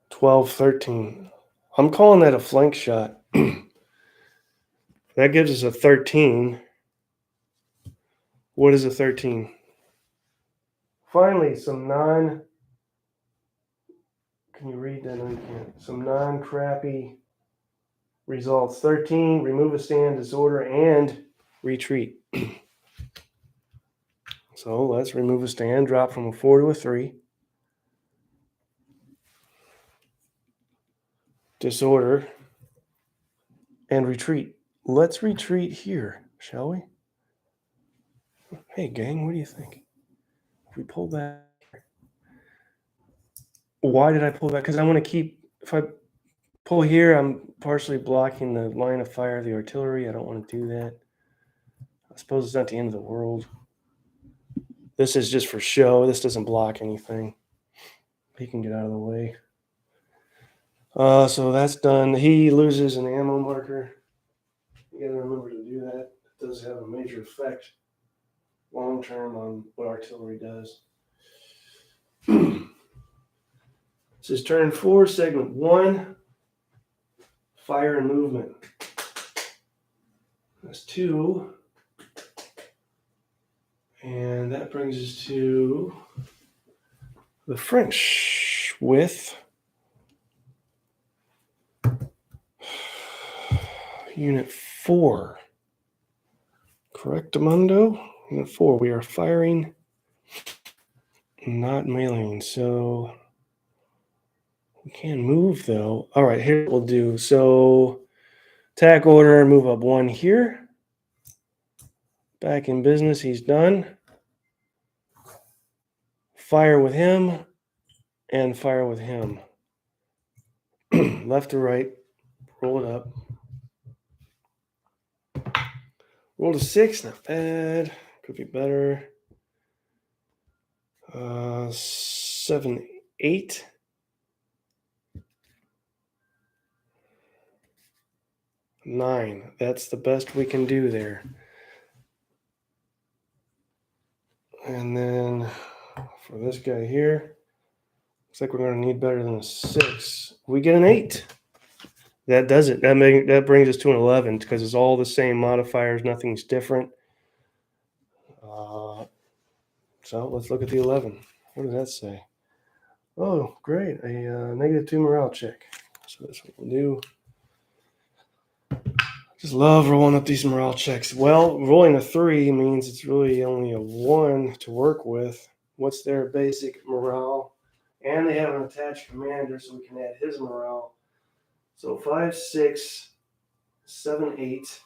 12, 13. I'm calling that a flank shot. That gives us a 13. What is a 13? Finally, some non... Can you read that? No, you can't. Some non-crappy results. 13, remove a stand, disorder, and retreat. So let's remove a stand, drop from a 4 to a 3. Disorder, and retreat. Let's retreat here, shall we? Hey, gang, what do you think? If we pull back... Why did I pull back? Because I want to keep... If I pull here, I'm partially blocking the line of fire of the artillery. I don't want to do that. I suppose it's not the end of the world. This is just for show. This doesn't block anything. He can get out of the way. So that's done. He loses an ammo marker. You gotta remember to do that. It does have a major effect long term on what artillery does. This is turn 4, segment 1. Fire and movement. That's 2. And that brings us to the French with Unit 4. Correct, Amundo? Unit 4. We are firing Not mailing. So we can move though. All right, here we'll do. So attack order, move up one here. Back in business, he's done. Fire with him and fire with him. Left to right, roll it up. Roll to 6, not bad. Could be better. 7, 8. 9. That's the best we can do there. And then for this guy here, looks like we're going to need better than a 6. We get an 8. That does it. That brings us to an 11 because it's all the same modifiers. Nothing's different. So let's look at the 11. What does that say? Oh, great. A -2 morale check. So that's what we'll do. Just love rolling up these morale checks. Well, rolling a 3 means it's really only a 1 to work with. What's their basic morale? And they have an attached commander, so we can add his morale. So 5, 6, 7, 8.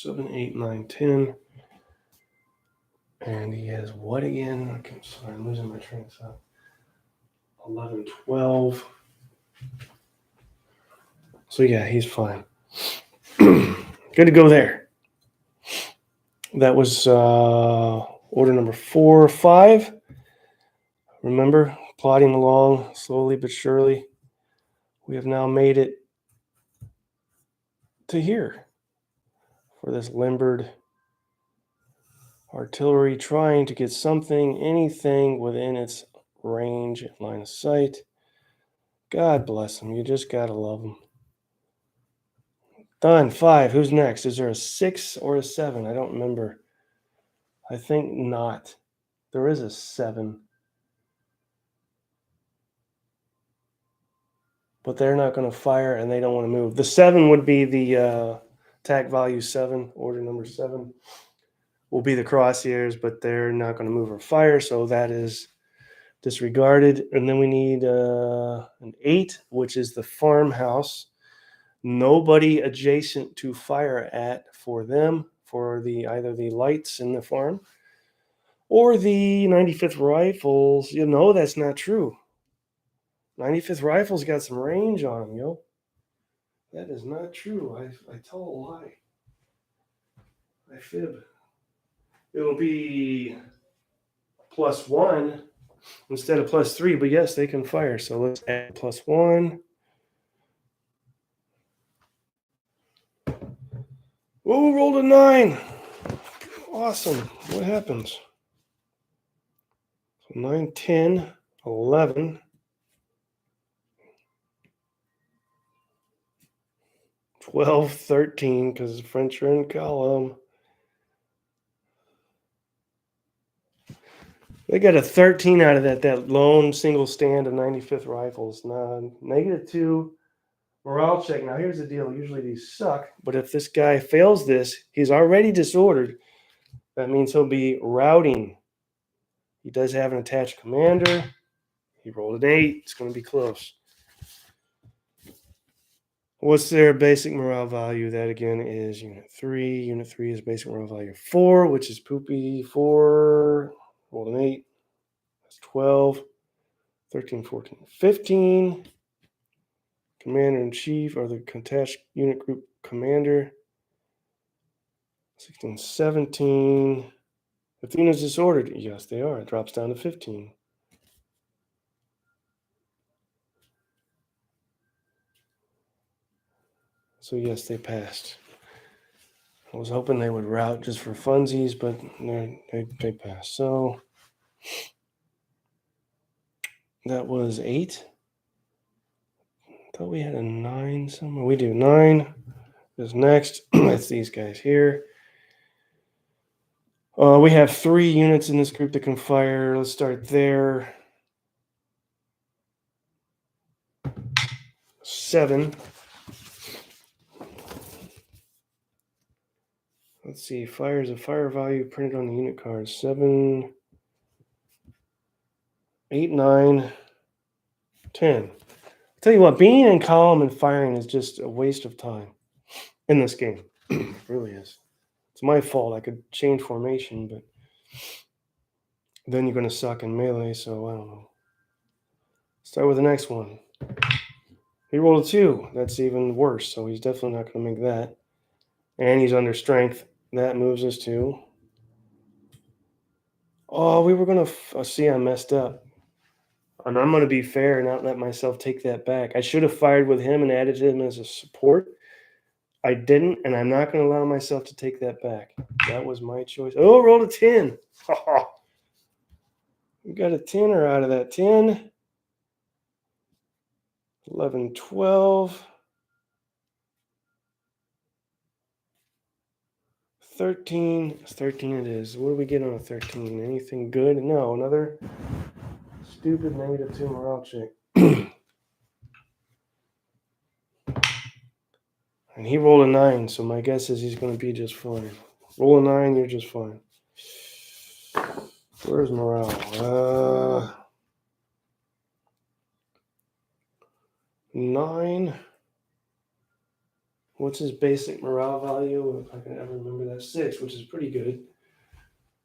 Seven, 8, 9, 10. And he has what again? Okay, sorry, I'm losing my train of thought. 11, 12. So yeah, he's fine. Good to go there. That was order number 4 or 5. Remember, plodding along slowly but surely. We have now made it to here for this limbered artillery trying to get something, anything within its range and line of sight. God bless them. You just got to love them. Done. 5. Who's next? Is there a 6 or a 7? I don't remember. I think not. There is a 7. But they're not going to fire and they don't want to move. The 7 would be the attack value 7, order number 7. Will be the crosshairs, but they're not going to move or fire, so that is disregarded. And then we need an 8, which is the farmhouse. Nobody adjacent to fire at for them, for either the lights in the farm or the 95th Rifles. You know that's not true. 95th Rifles got some range on them, yo. That is not true. I tell a lie. I fib. It'll be +1 instead of +3, but yes, they can fire. So let's add +1. Oh, rolled a 9. Awesome. What happens? So 9, 10, 11, 12, 13, because the French are in column. They got a 13 out of that lone single stand of 95th Rifles. Now, -2 morale check. Now, here's the deal. Usually these suck, but if this guy fails this, he's already disordered. That means he'll be routing. He does have an attached commander. He rolled an 8. It's going to be close. What's their basic morale value? That again is unit 3. Unit 3 is basic morale value 4, which is poopy 4. Rolled an 8. That's 12. 13, 14, 15. Commander-in-chief or the attached unit group commander. 16, 17. 15 is disordered. Yes, they are. It drops down to 15. So yes, they passed. I was hoping they would route just for funsies, but they passed. So that was 8. I thought we had a 9 somewhere. We do 9. Is next. That's these guys here. We have 3 units in this group that can fire. Let's start there. 7. Let's see. Fire is a fire value printed on the unit card. 7, 8, 9, 10. I'll tell you what, being in column and firing is just a waste of time in this game. It really is. It's my fault. I could change formation, but then you're going to suck in melee, so I don't know. Start with the next one. He rolled a 2. That's even worse, so he's definitely not going to make that. And he's under strength. That moves us to... Oh, we were going to... see, I messed up. And I'm going to be fair and not let myself take that back. I should have fired with him and added him as a support. I didn't, and I'm not going to allow myself to take that back. That was my choice. Oh, rolled a 10. We got a 10er out of that. 10, 11, 12, 13. 13 it is. What do we get on a 13? Anything good? No, another stupid -2 morale check. And he rolled a 9, so my guess is he's going to be just fine. Roll a 9, you're just fine. Where's morale? 9. What's his basic morale value? If I can ever remember that. 6, which is pretty good.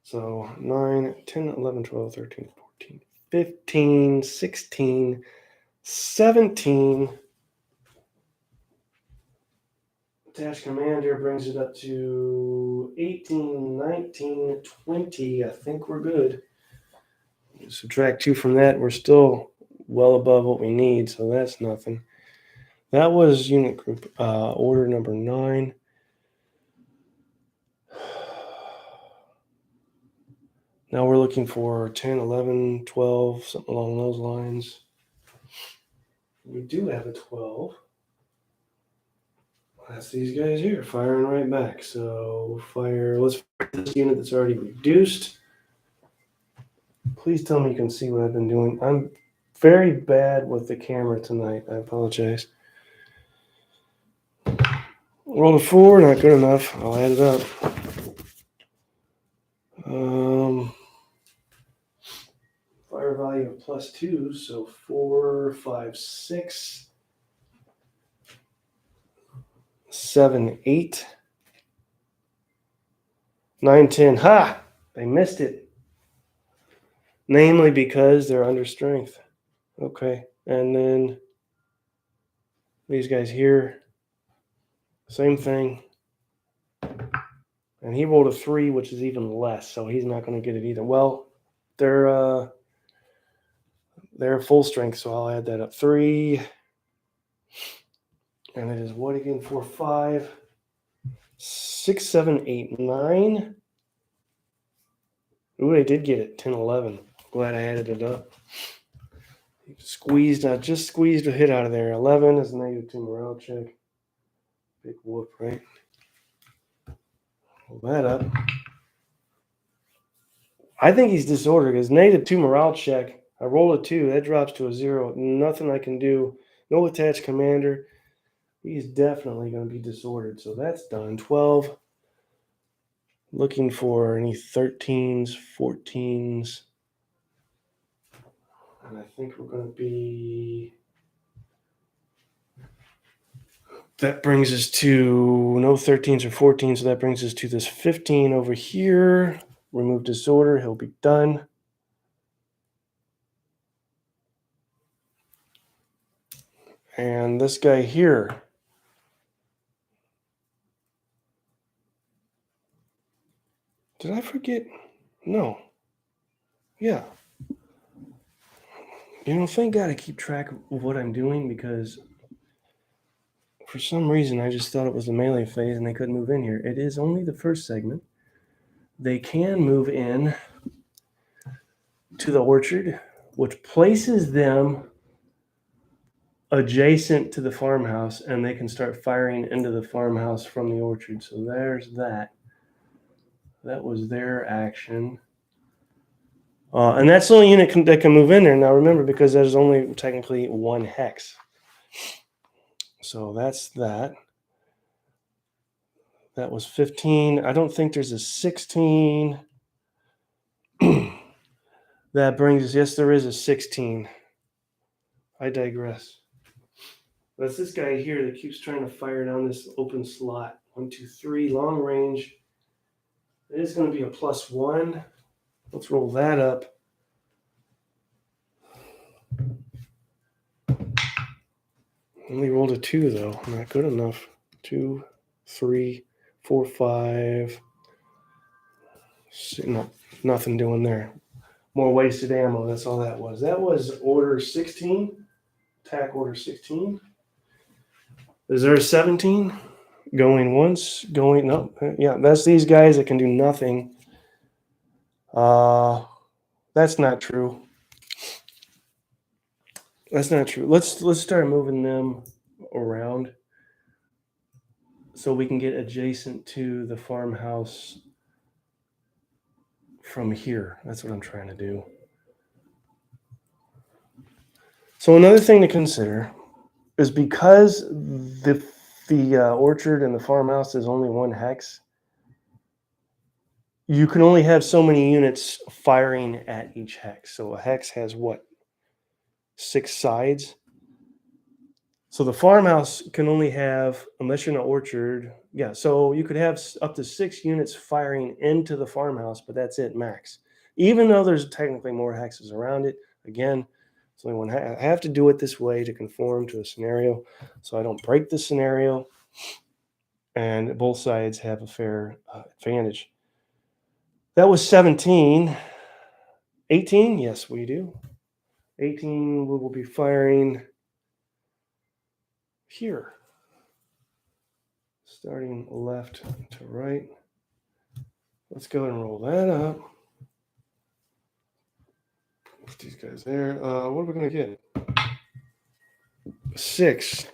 So 9, 10, 11, 12, 13, 14, 15, 16, 17. Dash Commander brings it up to 18, 19, 20. I think we're good. Subtract 2 from that. We're still well above what we need, so that's nothing. That was unit group order number 9. Now we're looking for 10, 11, 12, something along those lines. We do have a 12. That's these guys here, firing right back. So fire, let's fire this unit that's already reduced. Please tell me you can see what I've been doing. I'm very bad with the camera tonight. I apologize. Rolled a 4, not good enough. I'll add it up. Fire value of +2, so 4, 5, 6, 7, 8, 9, 10. Ha! They missed it. Namely because they're under strength. Okay, and then these guys here, same thing. And he rolled a 3, which is even less, so he's not going to get it either. Well, they're full strength, so I'll add that up. 3, and it is what again? 4, 5, 6, 7, 8, 9. Ooh, they did get it. 10, 11. Glad I added it up. Just squeezed a hit out of there. 11 is a -2 morale check. Big whoop, right? Pull that up. I think he's disordered because -2 morale check. I roll a 2. That drops to a 0. Nothing I can do. No attached commander. He's definitely going to be disordered. So that's done. 12. Looking for any 13s, 14s. And I think we're going to be... That brings us to no 13s or 14s, so that brings us to this 15 over here. Remove disorder, he'll be done. And this guy here. Did I forget? No. Yeah. Thank God I keep track of what I'm doing because for some reason I just thought it was the melee phase and they couldn't move in here. It is only the first segment. They can move in to the orchard, which places them adjacent to the farmhouse, and they can start firing into the farmhouse from the orchard. So there's that. That was their action. And that's the only unit that can move in there. Now remember, because there's only technically 1 hex. So that's that. That was 15. I don't think there's a 16. That brings us, yes, there is a 16. I digress. That's this guy here that keeps trying to fire down this open slot. 1, 2, 3, long range. It is going to be a +1. Let's roll that up. Only rolled a 2 though. Not good enough. 2, 3, 4, 5. No, nothing doing there. More wasted ammo. That's all that was. That was order 16. Attack order 16. Is there a 17? Going once, going no. Yeah, that's these guys that can do nothing. That's not true. That's not true. Let's start moving them around so we can get adjacent to the farmhouse from here. That's what I'm trying to do. So another thing to consider is because the orchard and the farmhouse is only 1 hex, you can only have so many units firing at each hex. So a hex has what? 6 sides. So the farmhouse can only have, unless you're in an orchard, yeah. So you could have up to 6 units firing into the farmhouse, but that's it, max. Even though there's technically more hexes around it, again, it's only 1. I have to do it this way to conform to a scenario, so I don't break the scenario, and both sides have a fair advantage. That was 17. 18, yes, we do. 18, we will be firing here. Starting left to right. Let's go ahead and roll that up. Put these guys there. What are we going to get? 6.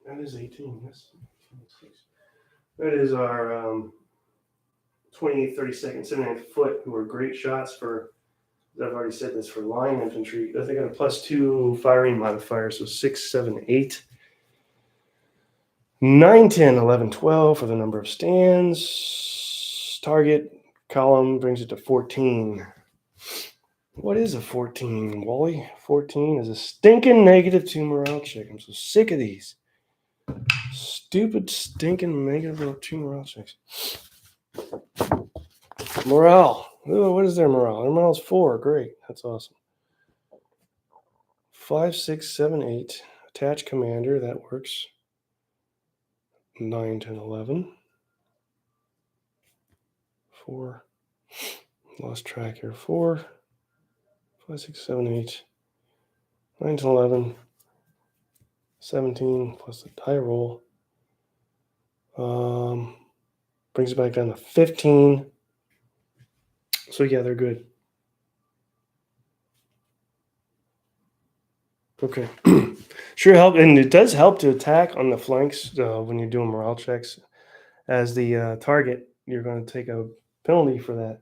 That is 18. Yes. That is our 28, 32nd, 79th foot, who are great shots for, I've already said this, for line infantry. They got a +2 firing modifier, so 6, 7, 8. 9, 10, 11, 12 for the number of stands. Target column brings it to 14. What is a 14, Wally? 14 is a stinking -2 morale check. I'm so sick of these. Stupid, stinking -2 morale checks. Morale. Oh, what is their morale? Their morale's 4. Great. That's awesome. 5, 6, 7, 8. Attach commander. That works. 9, 10, 11. 4. Lost track here. 4, 5, 6, 7, 8. 9, 10, 11. 17 plus the die roll. Brings it back down to 15. So yeah, they're good. Okay. Sure help, and it does help to attack on the flanks when you're doing morale checks. As the target, you're going to take a penalty for that.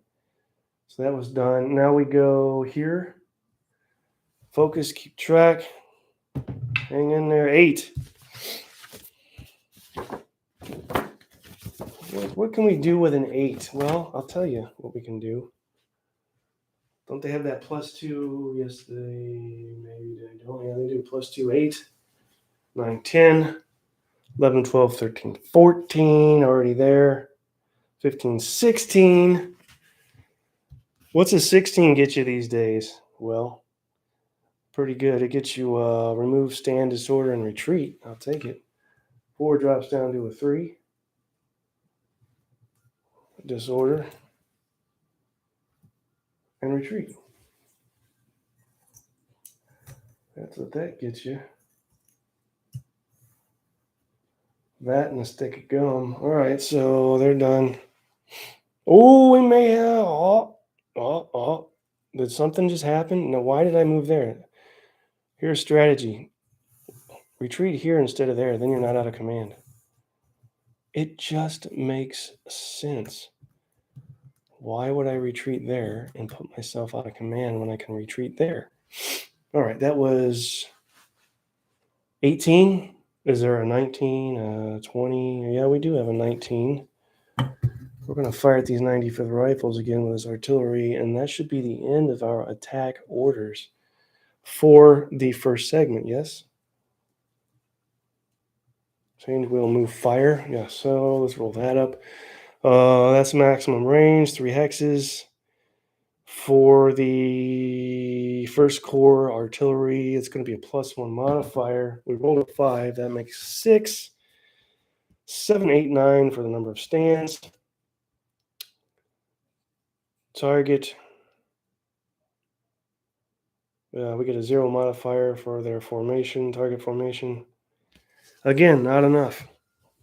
So that was done. Now we go here. Focus, keep track. Hang in there. 8. What can we do with an 8? Well, I'll tell you what we can do. Don't they have that +2? Yes, maybe they don't. Yeah, they do. +2, 8, 9, 10, 11, 12, 13, 14. Already there. 15, 16. What's a 16 get you these days? Well, pretty good. It gets you remove, stand, disorder, and retreat. I'll take it. 4 drops down to a 3. Disorder and retreat. That's what that gets you. That and a stick of gum. All right, so they're done. Oh, we may have. Oh. Did something just happen? No, why did I move there? Here's strategy. Retreat here instead of there. Then you're not out of command. It just makes sense. Why would I retreat there and put myself out of command when I can retreat there? All right, that was 18? Is there a 19, 20? Yeah, we do have a 19. We're going to fire at these 95th rifles again with his artillery, and that should be the end of our attack orders for the first segment, yes? Change wheel, move fire. Yeah, so let's roll that up. That's maximum range, 3 hexes. For the first corps artillery, it's going to be a +1 modifier. We rolled a 5. That makes 6. 7, 8, 9 for the number of stands. Target. We get a 0 modifier for their formation, target formation. Again, not enough.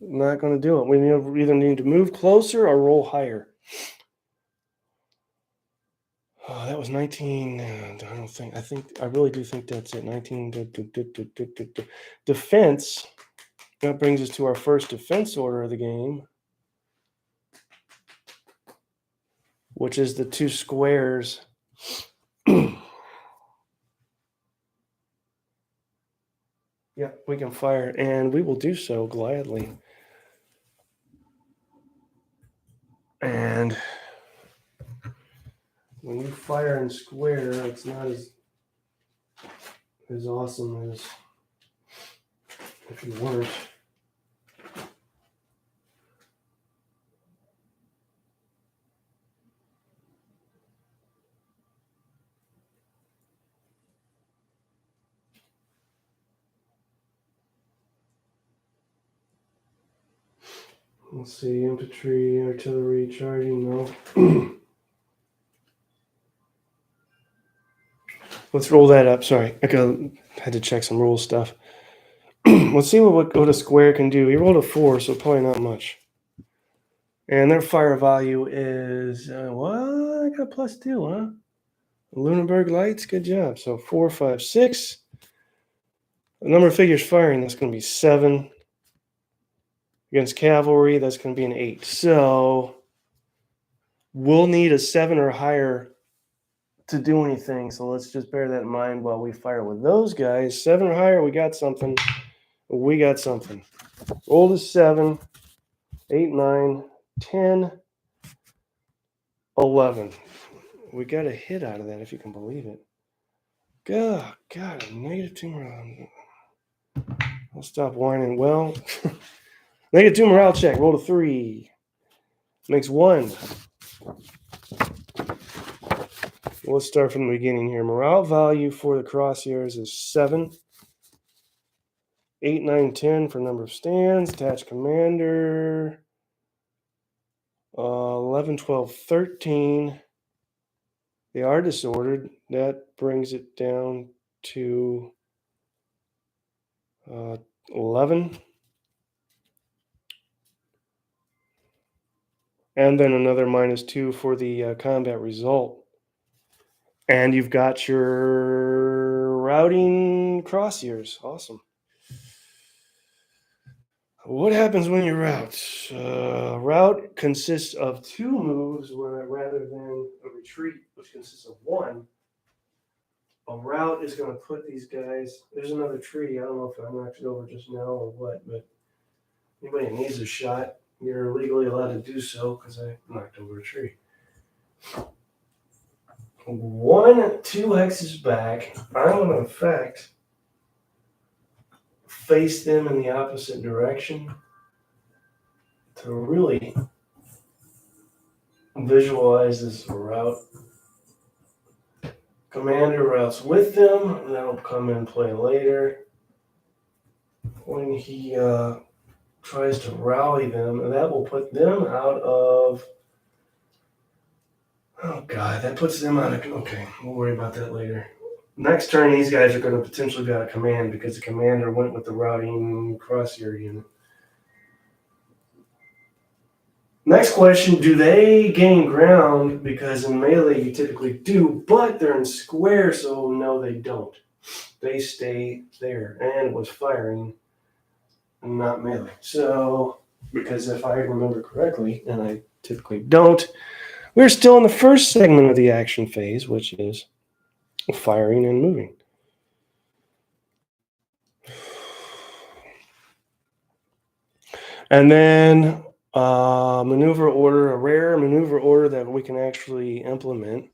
Not going to do it. We either need to move closer or roll higher. Oh, that was 19. I really do think that's it. 19. Defense. That brings us to our first defense order of the game, which is the 2 squares. Yeah, we can fire, and we will do so gladly. And when you fire in square, it's not as awesome as if you weren't. Let's see, infantry, artillery, charging, no. Let's roll that up. Sorry, I had to check some rule stuff. Let's see what a square can do. He rolled a 4, so probably not much. And their fire value is, what? I got +2, huh? Lunenburg Lights, good job. So 4, 5, 6. The number of figures firing, that's going to be 7. Against cavalry, that's going to be an 8. So we'll need a 7 or higher to do anything. So let's just bear that in mind while we fire with those guys. 7 or higher, we got something. We got something. Roll to 7, 8, 9, 10, 11. We got a hit out of that, if you can believe it. God, a -2 morale. I'll stop whining. Well, -2 morale check. Roll to 3. Makes 1. Let's start from the beginning here. Morale value for the crosshairs is 7. 8, 9, 10 for number of stands. Attached commander. 11, 12, 13. They are disordered. That brings it down to 11. And then another -2 for the combat result. And you've got your routing crosshairs. Awesome. What happens when you route? Route consists of 2 moves rather than a retreat, which consists of 1. A route is going to put these guys. There's another tree. I don't know if I knocked it over just now or what, but anybody needs a shot, you're legally allowed to do so because I knocked over a tree. 1, 2 hexes back. I'm going to, in fact, face them in the opposite direction to really visualize this route. Commander routes with them. That'll come in play later. When he tries to rally them, and that will put them out of. Oh God, that puts them out of. Okay, we'll worry about that later. Next turn, these guys are going to potentially be out of command because the commander went with the routing crosshair unit. Next question, do they gain ground? Because in melee you typically do, but they're in square, so no, they don't. They stay there, and it was firing, not melee. So, because if I remember correctly, and I typically don't, we're still in the first segment of the action phase, which is firing and moving. And then maneuver order, a rare maneuver order that we can actually implement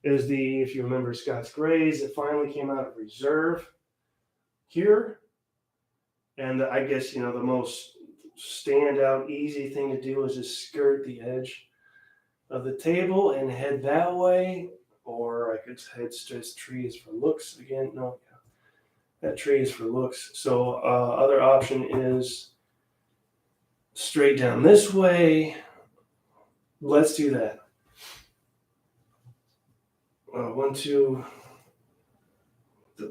is the, if you remember Scott's Grays, it finally came out of reserve here. And I guess, the most standout, easy thing to do is just skirt the edge of the table and head that way. Or I could head straight. Tree is for looks again. No, that tree is for looks. So other option is straight down this way. Let's do that. 1, 2.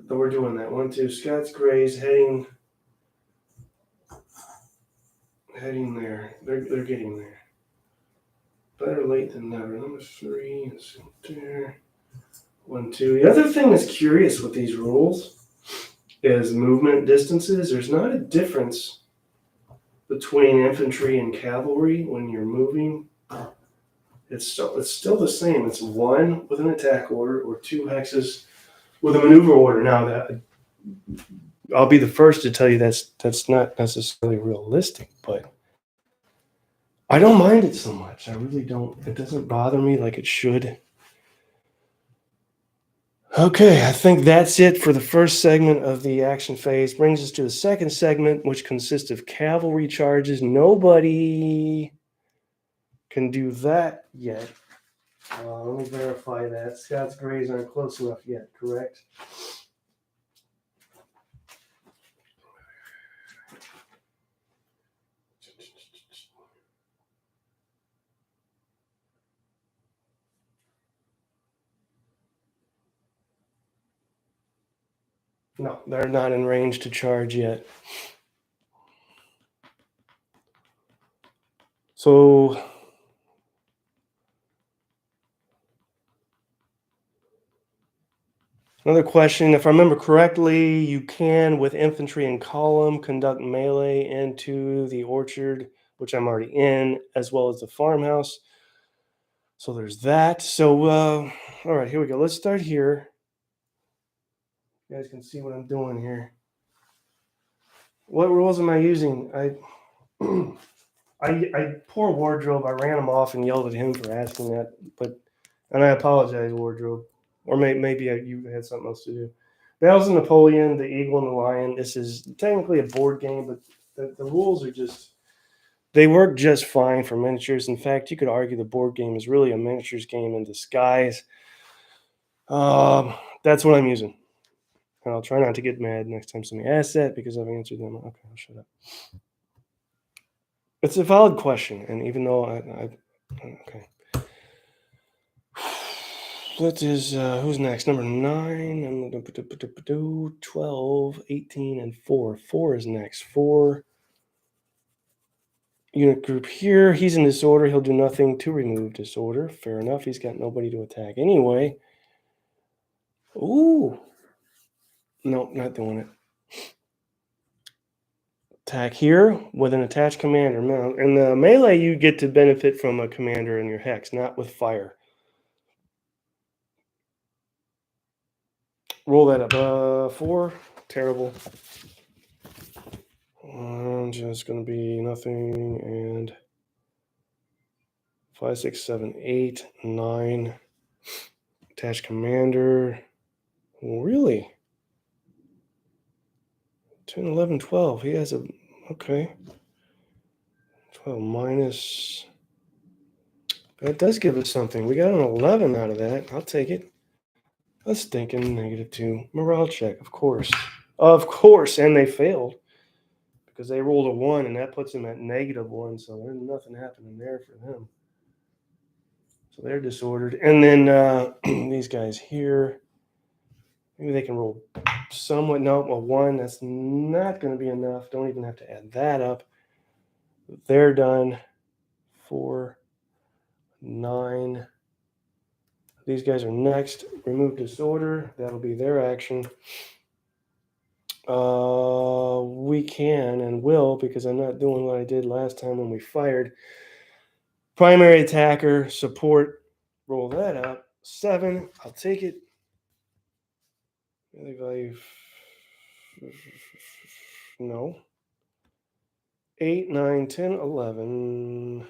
We're doing that. 1, 2. Scott's Grays heading there. They're getting there. Better late than never. Number 3 is there. 1, 2. The other thing that's curious with these rules is movement distances. There's not a difference between infantry and cavalry when you're moving. It's still the same. It's 1 with an attack order or 2 hexes with a maneuver order. Now that I'll be the first to tell you that's not necessarily realistic, but I don't mind it so much. I really don't. It doesn't bother me like it should. Okay, I think that's it for the first segment of the action phase. Brings us to the second segment, which consists of cavalry charges. Nobody can do that yet. Let me verify that. Scott's Grays aren't close enough yet, correct? No, they're not in range to charge yet. So another question, if I remember correctly, you can, with infantry in column, conduct melee into the orchard, which I'm already in, as well as the farmhouse. So there's that. So, all right, here we go. Let's start here. You guys can see what I'm doing here. What rules am I using? I poor Wardrobe. I ran him off and yelled at him for asking that, and I apologize, Wardrobe. Or maybe you had something else to do. Battles of Napoleon, the Eagle and the Lion. This is technically a board game, but the rules are they work just fine for miniatures. In fact, you could argue the board game is really a miniatures game in disguise. That's what I'm using. And I'll try not to get mad next time somebody asks that because I've answered them. Okay, I'll shut up. It's a valid question, and even though okay. That is, who's next? Number 9, 12, 18, and 4. 4 is next. 4 unit group here. He's in disorder. He'll do nothing to remove disorder. Fair enough. He's got nobody to attack anyway. Ooh. Nope, not doing it. Attack here with an attached commander. Now, in the melee, you get to benefit from a commander in your hex, not with fire. Roll that up. 4. Terrible. Just going to be nothing. And 5, 6, 7, 8, 9. Attached commander. Really? 10, 11, 12. He has a... Okay. 12 minus... That does give us something. We got an 11 out of that. I'll take it. Let's think in -2. Morale check, of course. Of course, and they failed. Because they rolled a 1, and that puts them at -1, so there's nothing happening there for them. So they're disordered. And then these guys here, maybe they can roll somewhat. Nope, a 1. That's not going to be enough. Don't even have to add that up. They're done. 4, 9. These guys are next. Remove disorder. That'll be their action. We can and will, because I'm not doing what I did last time when we fired. Primary attacker, support. Roll that up. 7. I'll take it. Value. No. 8, 9, 10, 11,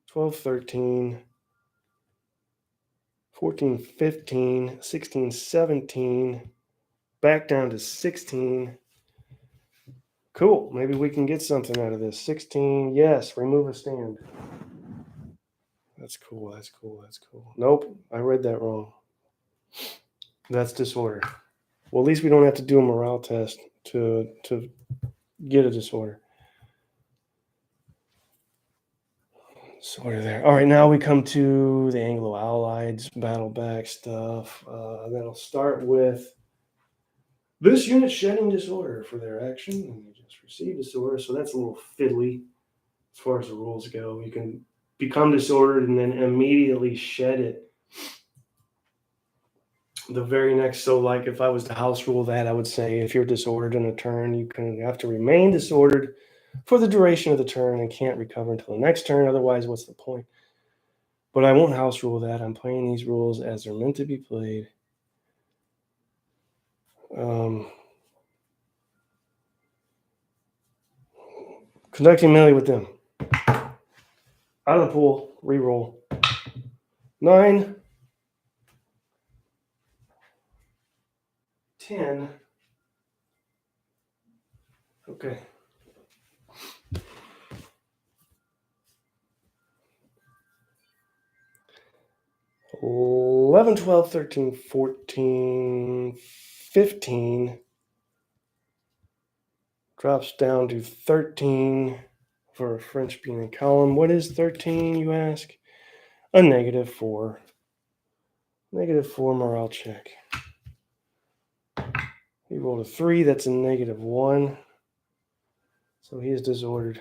12, 13, 14, 15, 16, 17, back down to 16. Cool. Maybe we can get something out of this. 16, yes, remove a stand. That's cool. That's cool. That's cool. Nope, I read that wrong. That's disorder. Well, at least we don't have to do a morale test to get a disorder. Disorder there. All right, now we come to the Anglo-Allieds battle back stuff. That'll start with this unit shedding disorder for their action, and they just received disorder, so that's a little fiddly as far as the rules go. You can become disordered and then immediately shed it the very next. So like if I was to house rule that, I would say if you're disordered in a turn, you have to remain disordered for the duration of the turn and can't recover until the next turn. Otherwise, what's the point? But I won't house rule that. I'm playing these rules as they're meant to be played. Conducting melee with them. Out of the pool, reroll. 9, 10. Okay. 11, 12, 13, 14, 15. Drops down to 13 for a French being in column. What is 13, you ask? A -4. -4 morale check. He rolled a 3. That's a -1. So he is disordered.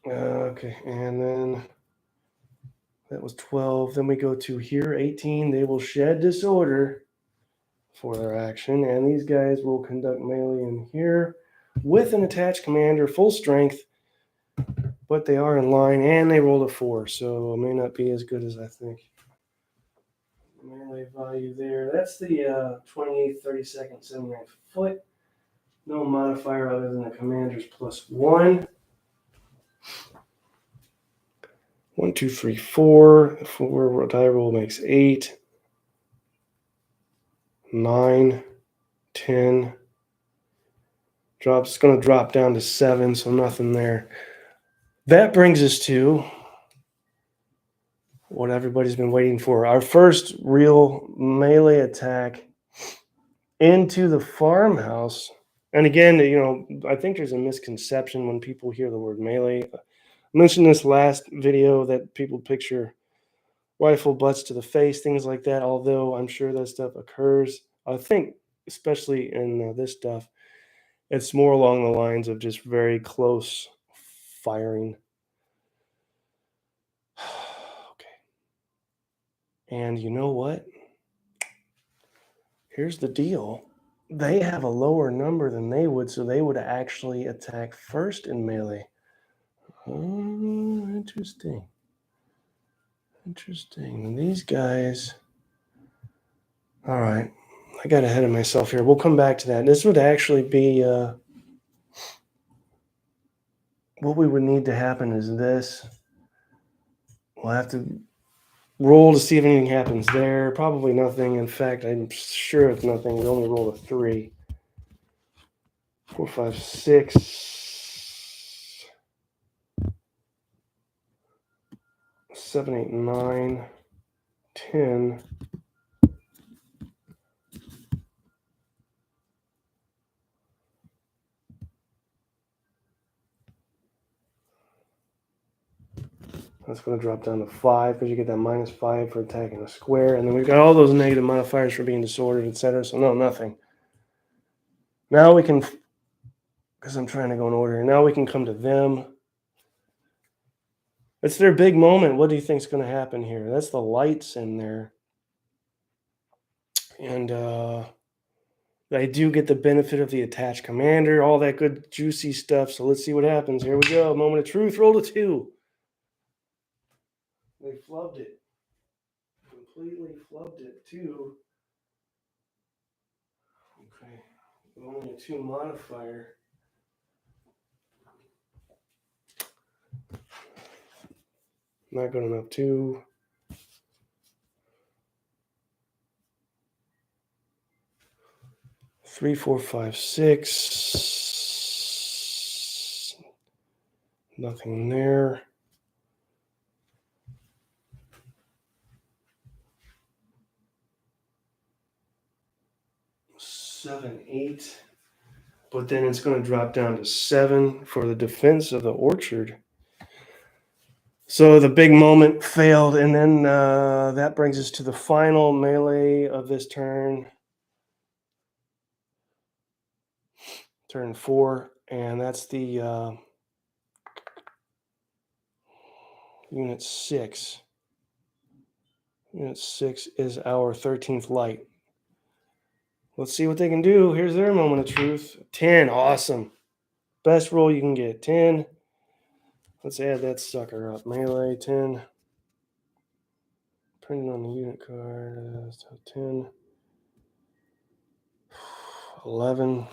Okay, and then that was 12. Then we go to here, 18. They will shed disorder for their action, and these guys will conduct melee in here with an attached commander, full strength, but they are in line, and they rolled a 4, so it may not be as good as I think. Melee value there. That's the 28th, 32nd, 79th foot. No modifier other than the commander's +1. 1, 2, 3, 4. 4 die roll makes 8. 9, 10. Drops. It's going to drop down to 7, so nothing there. That brings us to what everybody's been waiting for. Our first real melee attack into the farmhouse. And again, I think there's a misconception when people hear the word melee. I mentioned this last video that people picture rifle butts to the face, things like that, although I'm sure that stuff occurs. I think, especially in this stuff, it's more along the lines of just very close firing. Okay. And you know what? Here's the deal. They have a lower number than they would, so they would actually attack first in melee. Oh, interesting. Interesting. These guys. All right. I got ahead of myself here. We'll come back to that. This would actually be what we would need to happen is this. We'll have to roll to see if anything happens there. Probably nothing. In fact, I'm sure it's nothing. We only rolled a 3. 4, 5, 6, 7, 8, 9, 10. That's going to drop down to 5 because you get that -5 for attacking a square. And then we've got all those negative modifiers for being disordered, etc. So no, nothing. Now we can, because I'm trying to go in order, now we can come to them. It's their big moment. What do you think is going to happen here? That's the lights in there. And I do get the benefit of the attached commander, all that good juicy stuff. So let's see what happens. Here we go. Moment of truth. Roll a 2. They flubbed it. Completely flubbed it too. Okay. Only a 2 modifier. Not good enough. 2, 3, 4, 5, 6. Nothing there. 7, 8. But then it's going to drop down to 7 for the defense of the orchard. So the big moment failed, and then that brings us to the final melee of this turn. Turn 4, and that's the unit 6. Unit 6 is our 13th light. Let's see what they can do. Here's their moment of truth. 10, awesome. Best roll you can get, 10. Let's add that sucker up. Melee, 10. Printed on the unit card, so 10. 11.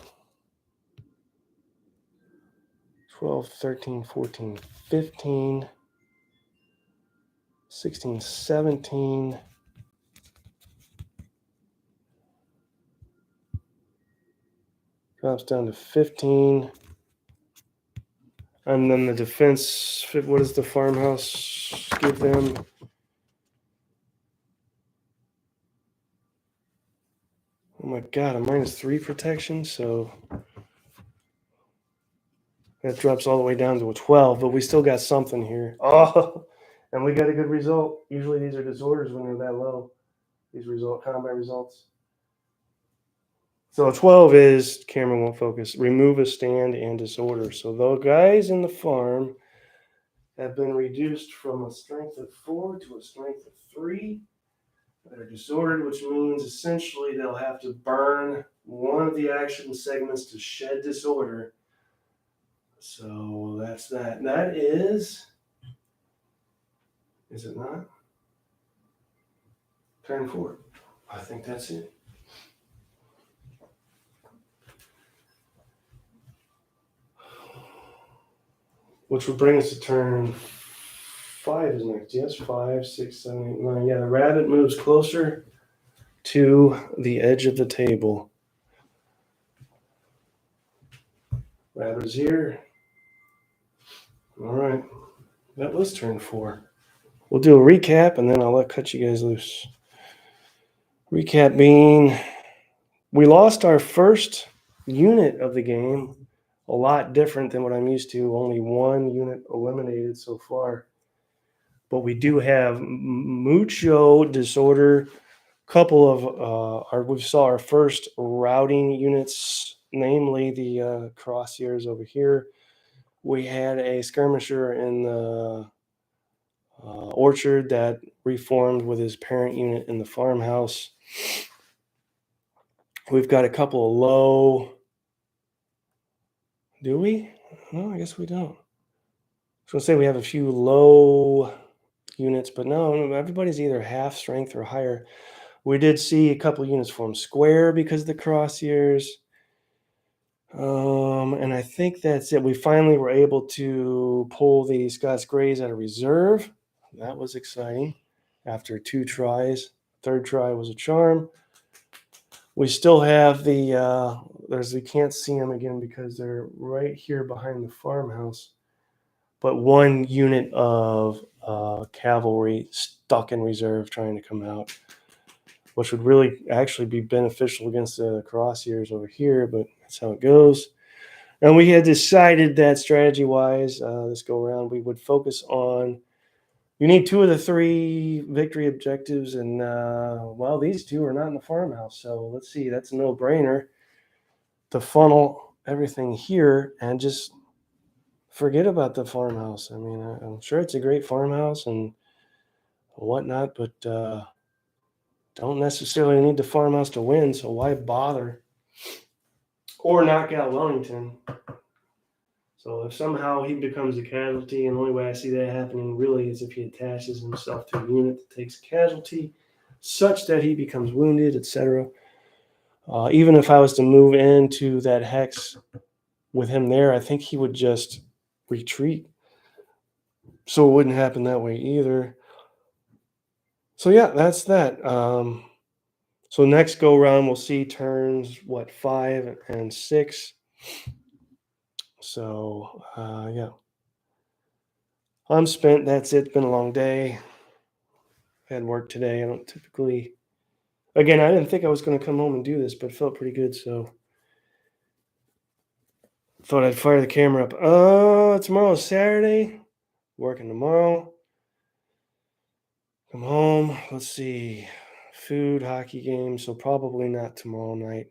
12, 13, 14, 15. 16, 17. Drops down to 15. And then the defense, what does the farmhouse give them? Oh my god, a -3 protection, so that drops all the way down to a 12, but we still got something here. Oh, and we got a good result. Usually these are disorders when they're that low, these combat results. So 12 is, camera won't focus, remove a stand and disorder. So those guys in the farm have been reduced from a strength of 4 to a strength of 3. They're disordered, which means essentially they'll have to burn one of the action segments to shed disorder. So that's that. That is it not? Turn 4. I think that's it. Which would bring us to turn 5 is next. Yes, 5, 6, 7, 8, 9. Yeah, the rabbit moves closer to the edge of the table. Rabbit is here. All right. That was turn 4. We'll do a recap, and then I'll cut you guys loose. Recap being, we lost our first unit of the game. A lot different than what I'm used to. Only 1 unit eliminated so far. But we do have mucho disorder. Couple of we saw our first routing units, namely the crosshairs over here. We had a skirmisher in the orchard that reformed with his parent unit in the farmhouse. We've got a couple of low. Do we? No, I guess we don't. I was going to say we have a few low units, but no, everybody's either half strength or higher. We did see a couple of units form square because of the crosshairs. And I think that's it. We finally were able to pull the Scots Greys out of reserve. That was exciting. After 2 tries, third try was a charm. We still have the we can't see them again because they're right here behind the farmhouse. But 1 unit of cavalry stuck in reserve trying to come out, which would really actually be beneficial against the crosshairs over here, but that's how it goes. And we had decided that strategy-wise, this go around, we would focus on, you need 2 of the 3 victory objectives, and well, these 2 are not in the farmhouse, so let's see, that's a no-brainer to funnel everything here and just forget about the farmhouse. I mean, I'm sure it's a great farmhouse and whatnot, but don't necessarily need the farmhouse to win, so why bother? Or knock out Wellington. So if somehow he becomes a casualty, and the only way I see that happening really is if he attaches himself to a unit that takes casualty, such that he becomes wounded, etc. Even if I was to move into that hex with him there, I think he would just retreat. So it wouldn't happen that way either. So yeah, that's that. So next go round, we'll see turns what 5 and 6. So yeah, I'm spent. That's it. Been a long day. Had work today. I don't typically. Again, I didn't think I was going to come home and do this, but it felt pretty good. So thought I'd fire the camera up. Tomorrow's Saturday. Working tomorrow. Come home. Let's see. Food, hockey game. So probably not tomorrow night.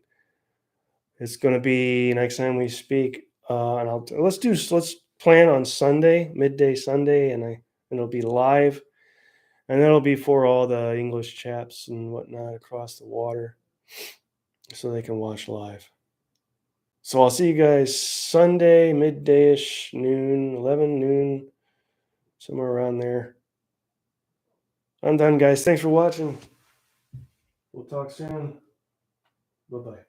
It's going to be next time we speak. And let's plan on Sunday, midday Sunday, and it'll be live, and that'll be for all the English chaps and whatnot across the water, so they can watch live. So I'll see you guys Sunday, midday-ish, noon, 11 noon, somewhere around there. I'm done, guys. Thanks for watching. We'll talk soon. Bye bye.